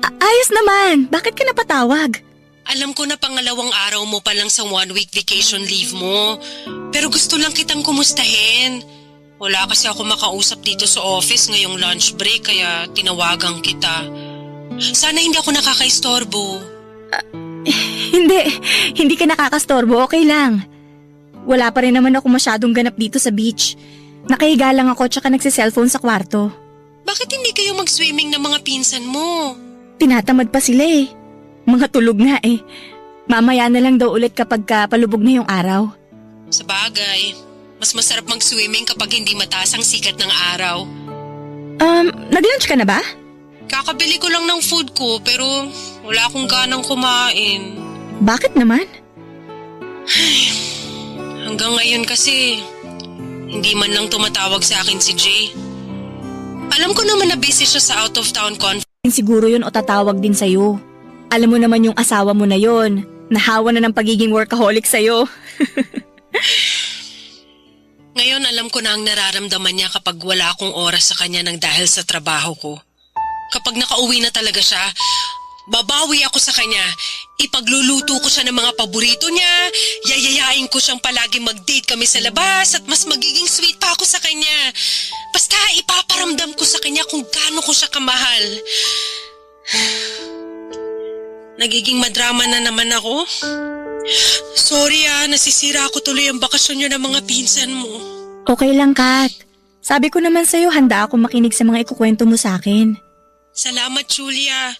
Ayos naman. Bakit ka napatawag? Alam ko na pangalawang araw mo pa lang sa 1-week vacation leave mo. Pero gusto lang kitang kumustahin. Wala kasi ako makausap dito sa office ngayong lunch break kaya tinawagan kita. Sana hindi ako nakakaistorbo. Hindi ka nakakastorbo. Okay lang. Wala pa rin naman ako masyadong ganap dito sa beach. Nakahiga lang ako tsaka nagsiselfone sa kwarto. Bakit hindi kayo mag-swimming ng mga pinsan mo? Tinatamad pa sila eh. Mga tulog nga eh. Mamaya na lang daw ulit kapag palubog na yung araw. Sa bagay, mas masarap mag-swimming kapag hindi mataas ang sikat ng araw. Nag-lunch ka na ba? Kakabili ko lang ng food ko pero wala akong ganang kumain. Bakit naman? Hanggang ngayon kasi, hindi man lang tumatawag sa akin si Jay. Alam ko naman na busy siya sa out-of-town conference. Siguro yun o tatawag din sa'yo. Alam mo naman yung asawa mo na yon. Nahawa na ng pagiging workaholic sa'yo. Ngayon alam ko na ang nararamdaman niya kapag wala akong oras sa kanya nang dahil sa trabaho ko. Kapag nakauwi na talaga siya, babawi ako sa kanya. Ipagluluto ko siya ng mga paborito niya, yayayain ko siyang palagi mag-date kami sa labas at mas magiging sweet pa ako sa kanya. Basta ipaparamdam ko sa kanya kung gaano ko siya kamahal. Nagiging madrama na naman ako. Sorry nasisira ako tuloy ang bakasyon niyo ng mga pinsan mo. Okay lang, Kat. Sabi ko naman sa'yo, handa ako makinig sa mga ikukwento mo sa akin. Salamat, Julia.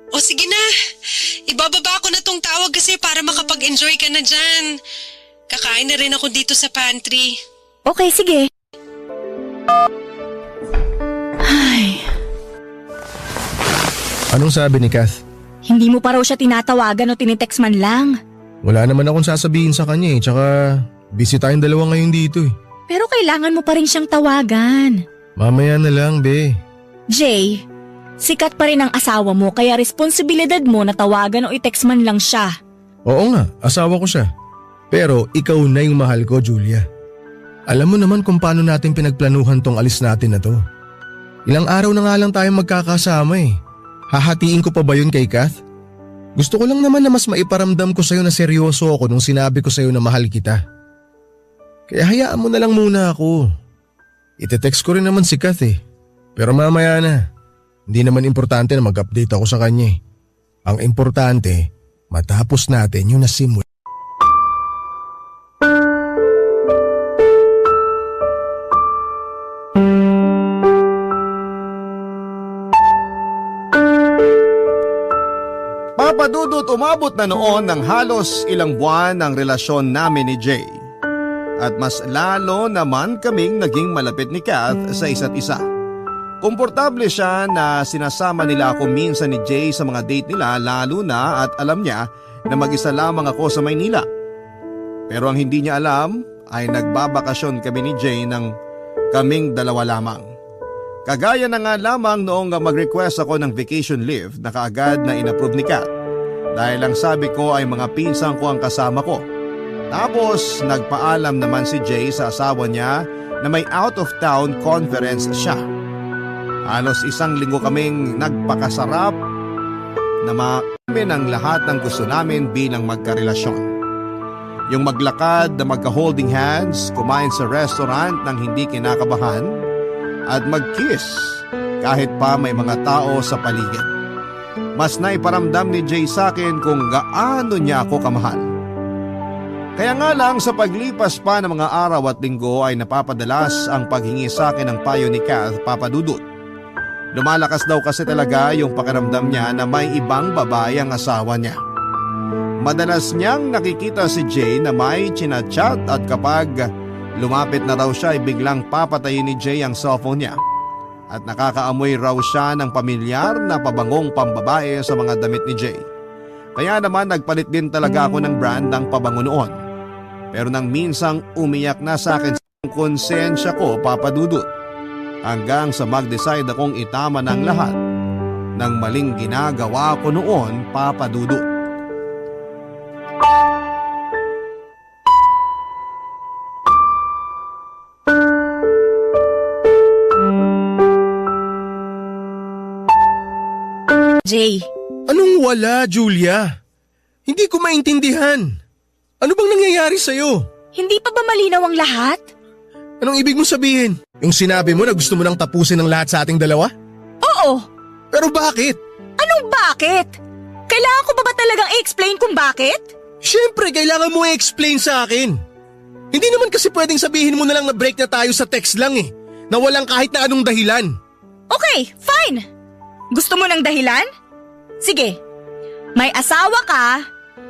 O sige na, ibababa ko na tong tawag kasi para makapag-enjoy ka na dyan. Kakain na rin ako dito sa pantry. Okay, sige. Ay, Anong sabi ni Kath? hindi mo pa raw siya tinatawagan o tinitext man lang. Wala naman akong sasabihin sa kanya eh. Tsaka busy tayong dalawa ngayon dito eh. Pero kailangan mo pa rin siyang tawagan. Mamaya na lang, Be. Jay, sikat pa rin ang asawa mo kaya responsibilidad mo na tawagan o i-text man lang siya. Oo nga, asawa ko siya. Pero ikaw na yung mahal ko, Julia. Alam mo naman kung paano natin pinagplanuhan tong alis natin na to. Ilang araw na nga lang tayong magkakasama eh. Hahatiin ko pa ba yun kay Kath? Gusto ko lang naman na mas maiparamdam ko sa'yo na seryoso ako nung sinabi ko sa'yo na mahal kita. Kaya hayaan mo na lang muna ako. Ite-text ko rin naman si Kath eh. Pero mamaya na. Hindi naman importante na mag-update ako sa kanya eh. Ang importante, matapos natin yung nasimula. Papadudot, umabot na noon ng halos ilang buwan ang relasyon namin ni Jay. At mas lalo naman kaming naging malapit ni Kath sa isa't isa. Komportable siya na sinasama nila ako minsan ni Jay sa mga date nila lalo na at alam niya na mag-isa lamang ako sa Maynila. Pero ang hindi niya alam ay nagbabakasyon kami ni Jay ng kaming dalawa lamang. Kagaya na nga lamang noong mag-request ako ng vacation leave na kaagad na inapprove ni Kat. Dahil ang sabi ko ay mga pinsan ko ang kasama ko. Tapos nagpaalam naman si Jay sa asawa niya na may out of town conference siya. Halos 1 linggo kaming nagpakasarap na maamin ang lahat ng gusto namin bilang magkarelasyon. Yung maglakad na magka-holding hands, kumain sa restaurant nang hindi kinakabahan, at mag-kiss kahit pa may mga tao sa paligid. Mas naiparamdam ni Jay sa akin kung gaano niya ako kamahal. Kaya nga lang sa paglipas pa ng mga araw at linggo ay napapadalas ang paghingi sa akin ng payo ni Kath, Papa Dudut. Lumalakas daw kasi talaga yung pakiramdam niya na may ibang babae ang asawa niya. Madalas niyang nakikita si Jay na may chinachat at kapag lumapit na raw siya ay biglang papatayin ni Jay ang cellphone niya. At nakakaamoy raw siya ng pamilyar na pabangong pambabae sa mga damit ni Jay. Kaya naman nagpalit din talaga ako ng brand ng pabango noon. Pero nang minsang umiyak na sa akin ang konsensya ko, Papa Dudut. Hanggang sa mag-decide akong itama ng lahat ng maling ginagawa ko noon, Papa Dudut. Jay, Anong wala, Julia? Hindi ko maintindihan. Ano bang nangyayari sa'yo? hindi pa ba malinaw ang lahat? Anong ibig mong sabihin? Yung sinabi mo na gusto mo nang tapusin ang lahat sa ating dalawa? Oo. Pero bakit? Anong bakit? Kailangan ko ba talagang i-explain kung bakit? Siyempre, kailangan mo i-explain sa akin. Hindi naman kasi pwedeng sabihin mo na lang na break na tayo sa text lang eh. Na walang kahit na anong dahilan. Okay, fine. Gusto mo ng dahilan? Sige. May asawa ka,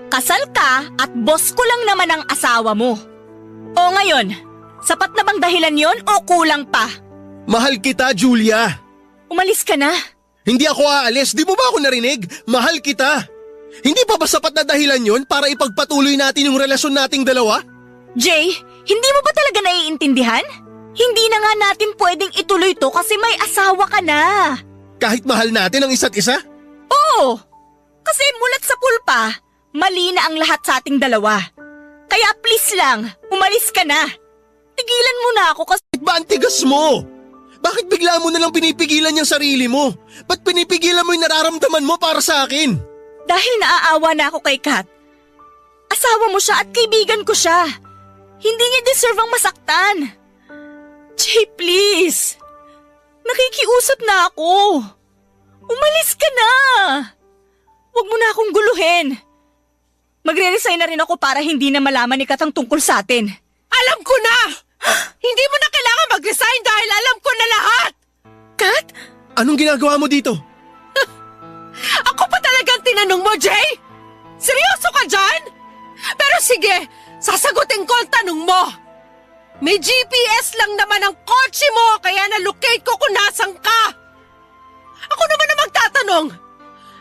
kasal ka, at boss ko lang naman ang asawa mo. O ngayon, sapat na bang dahilan yon o kulang pa? Mahal kita, Julia. Umalis ka na. Hindi ako aalis. Di mo ba ako narinig? Mahal kita. Hindi pa ba sapat na dahilan yon para ipagpatuloy natin yung relasyon nating dalawa? Jay, hindi mo ba talaga naiintindihan? Hindi na nga natin pwedeng ituloy to kasi may asawa ka na. Kahit mahal natin ang isa't isa? Oo, kasi mulat sa pulpa, mali na ang lahat sa ating dalawa. Kaya please lang, umalis ka na. Tigilan mo na ako kasi… Bakit ba ang tigas mo? Bakit bigla mo nalang pinipigilan yung sarili mo? Ba't pinipigilan mo yung nararamdaman mo para sa akin? Dahil naaawa na ako kay Kat. Asawa mo siya at kaibigan ko siya. Hindi niya deserve ang masaktan. Jay, please. Nakikiusap na ako. Umalis ka na. Huwag mo na akong guluhin. Magre-resign na rin ako para hindi na malaman ni Kat ang tungkol sa atin. Alam ko na! Hindi mo na kailangan mag-resign dahil alam ko na lahat! Kat? Anong ginagawa mo dito? Ako pa talagang tinanong mo, Jay? Seryoso ka dyan? Pero sige, sasagutin ko ang tanong mo. May GPS lang naman ang kotse mo kaya na-locate ko kung nasan ka. Ako naman ang magtatanong,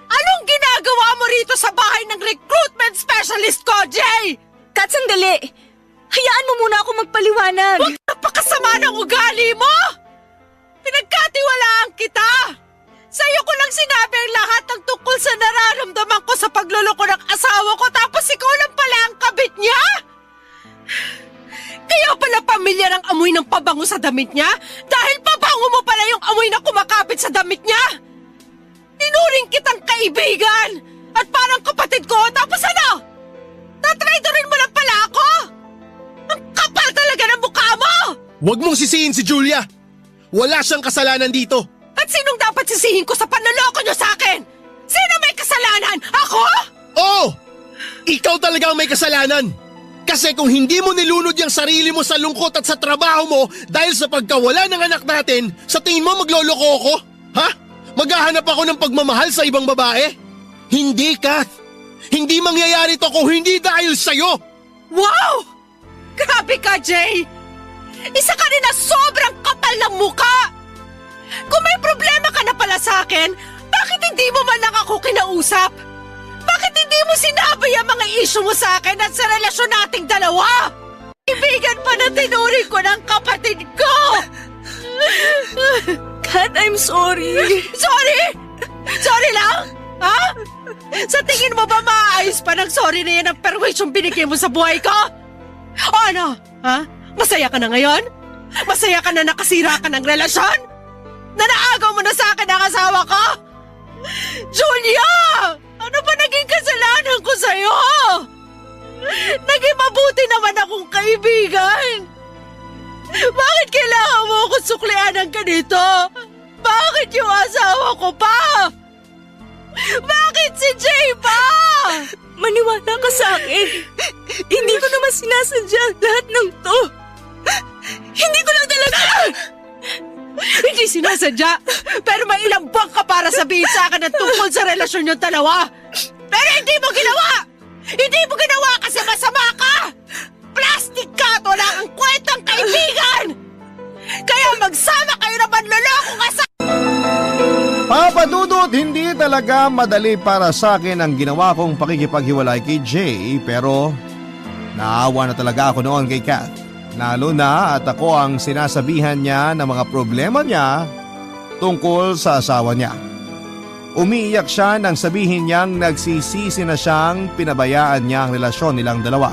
anong ginagawa mo rito sa bahay ng recruitment specialist ko, Jay? Kat, sandali. Hayaan mo muna ako magpaliwanag. Huwag napakasama ng ugali mo! Pinagkatiwalaan kita! Sa'yo ko lang sinabi ang lahat ng tungkol sa nararamdaman ko sa pagluloko ng asawa ko tapos ikaw lang pala ang kabit niya? Kaya pala pamilya ng amoy ng pabango sa damit niya? Dahil pabango mo pala yung amoy na kumakapit sa damit niya? Tinuring kitang kaibigan at parang kapatid ko tapos ano? Tatraidorin mo lang pala ako? Ang kapal talaga ng mukha mo! Huwag mong sisihin si Julia. Wala siyang kasalanan dito. At sinong dapat sisihin ko sa panloloko niyo sa akin? Sino may kasalanan? Ako? Oo! Ikaw talaga ang may kasalanan. Kasi kung hindi mo nilunod yung sarili mo sa lungkot at sa trabaho mo dahil sa pagkawala ng anak natin, sa tingin mo magloloko ako? Ha? Maghahanap ako ng pagmamahal sa ibang babae? Hindi, Kath. Hindi mangyayari to kung hindi dahil sa'yo. Wow! Grabe ka, Jay! Isa ka rin na sobrang kapal ng muka! Kung may problema ka na pala sa akin, bakit hindi mo man lang ako kinausap? Bakit hindi mo sinabi ang mga issue mo sa akin at sa relasyon nating dalawa? Ibigan pa na tinuring ko ng kapatid ko! Kat, I'm sorry. Sorry? Sorry lang? Ha? Sa tingin mo ba maayos pa ng sorry na yan ang perwisyong binigay mo sa buhay ko? O ano? Ha? Masaya ka na ngayon? Masaya ka na nakasira ka ng relasyon? Na naagaw mo na sa akin ang asawa ko? Julia! Ano ba naging kasalanan ko sa'yo? Naging mabuti naman akong kaibigan. Bakit kailangan mo ako suklian ng ganito? Bakit yung asawa ko pa? Bakit si Jay pa? Maniwala ka sa akin. Hindi ko naman sinasadya lahat ng to. Hindi ko lang talaga... Hindi sinasadya, pero may ilang buwan ka para sabihin sa akin na tungkol sa relasyon yung dalawa. Pero hindi mo ginawa! Hindi mo ginawa kasi masama ka! Plastic ka at wala kang kwentang kaibigan! Kaya magsama kayo na manloloko ka sa... Papa Dudut, hindi talaga madali para sa akin ang ginawa kong pakikipaghiwalay kay Jay, pero naawa na talaga ako noon kay Kath. Lalo na at ako ang sinasabihan niya ng mga problema niya tungkol sa asawa niya. Umiiyak siya nang sabihin niyang nagsisisi na siyang pinabayaan niya ang relasyon nilang dalawa.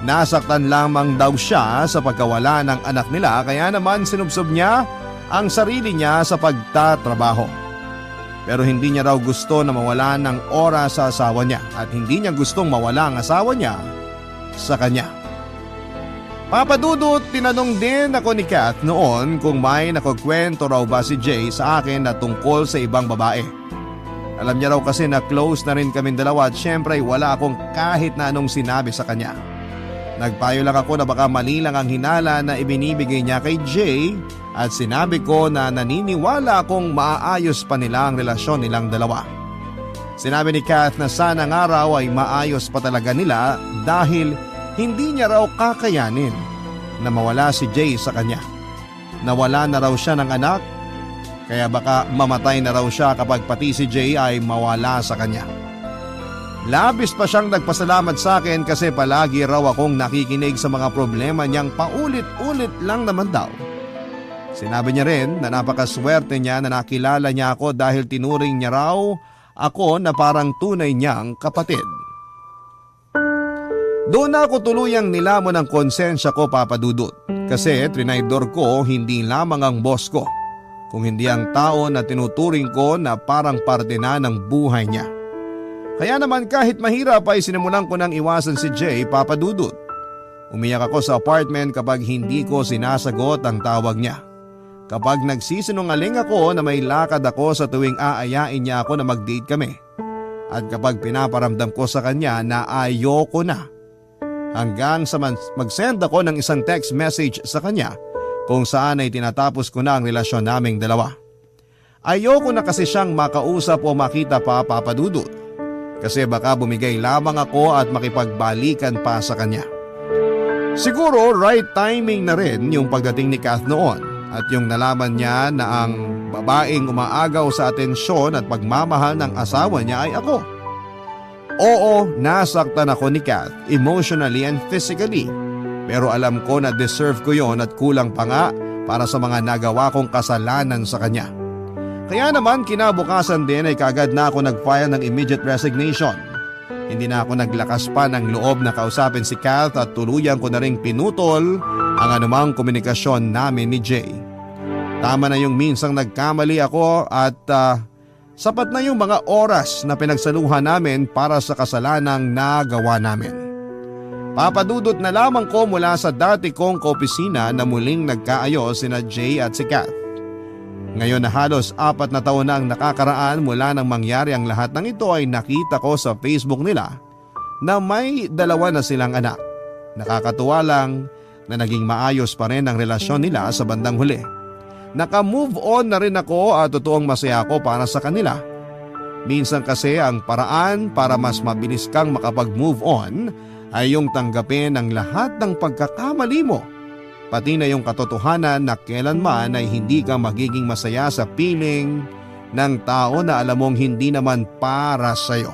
Nasaktan lamang daw siya sa pagkawala ng anak nila, kaya naman sinubsob niya ang sarili niya sa pagtatrabaho. Pero hindi niya raw gusto na mawala ng oras sa asawa niya at hindi niya gustong mawala ang asawa niya sa kanya. Papa Dudut, tinanong din ako ni Kath noon kung may nakukwento raw ba si Jay sa akin na tungkol sa ibang babae. Alam niya raw kasi na close na rin kaming dalawa at syempre wala akong kahit na anong sinabi sa kanya. Nagpayo lang ako na baka mali lang ang hinala na ibinibigay niya kay Jay at sinabi ko na naniniwala akong maaayos pa nila ang relasyon nilang dalawa. Sinabi ni Kath na sana nga raw ay maayos pa talaga nila dahil hindi niya raw kakayanin na mawala si Jay sa kanya. Nawala na raw siya ng anak, kaya baka mamatay na raw siya kapag pati si Jay ay mawala sa kanya. Labis pa siyang nagpasalamat sa akin kasi palagi raw akong nakikinig sa mga problema niyang paulit-ulit lang naman daw. Sinabi niya rin na napakaswerte niya na nakilala niya ako dahil tinuring niya raw ako na parang tunay niyang kapatid. Doon ako tuluyang nilamon ang konsensya ko, Papa Dudut, kasi trinaydor ko hindi lamang ang boss ko, kung hindi ang tao na tinuturing ko na parang parte na ng buhay niya. Kaya naman kahit mahirap ay sinimulan ko nang iwasan si Jay, Papa Dudut. Umiyak ako sa apartment kapag hindi ko sinasagot ang tawag niya. Kapag nagsisinungaling ako na may lakad ako sa tuwing aayain niya ako na mag-date kami. At kapag pinaparamdam ko sa kanya na ayoko na. Hanggang sa mag-send ako ng isang text message sa kanya kung saan ay tinatapos ko na ang relasyon naming dalawa. Ayoko na kasi siyang makausap o makita pa, Papa Dudut. Kasi baka bumigay lamang ako at makipagbalikan pa sa kanya. Siguro right timing na rin yung pagdating ni Kath noon at yung nalaman niya na ang babaeng umaagaw sa atensyon at pagmamahal ng asawa niya ay ako. Oo, nasaktan ako ni Kath emotionally and physically. Pero alam ko na deserve ko yon at kulang pa nga para sa mga nagawa kong kasalanan sa kanya. Kaya naman kinabukasan din ay kaagad na ako nag-file ng immediate resignation. Hindi na ako naglakas pa ng loob na kausapin si Kath at tuluyan ko na ring pinutol ang anumang komunikasyon namin ni Jay. Tama na yung minsang nagkamali ako at sapat na yung mga oras na pinagsaluhan namin para sa kasalanang nagawa namin. Papadudot na lamang ko mula sa dati kong kaopisina na muling nagkaayos sina Jay at si Kath. Ngayon na halos 4 na taon na ang nakakaraan mula nang mangyari ang lahat ng ito ay nakita ko sa Facebook nila na may 2 na silang anak. Nakakatuwa lang na naging maayos pa rin ang relasyon nila sa bandang huli. Naka-move on na rin ako at totoong masaya ako para sa kanila. Minsan kasi ang paraan para mas mabilis kang makapag-move on ay yung tanggapin ang lahat ng pagkakamali mo. Pati na yung katotohanan na kailanman ay hindi ka magiging masaya sa piling ng tao na alam mong hindi naman para sa'yo.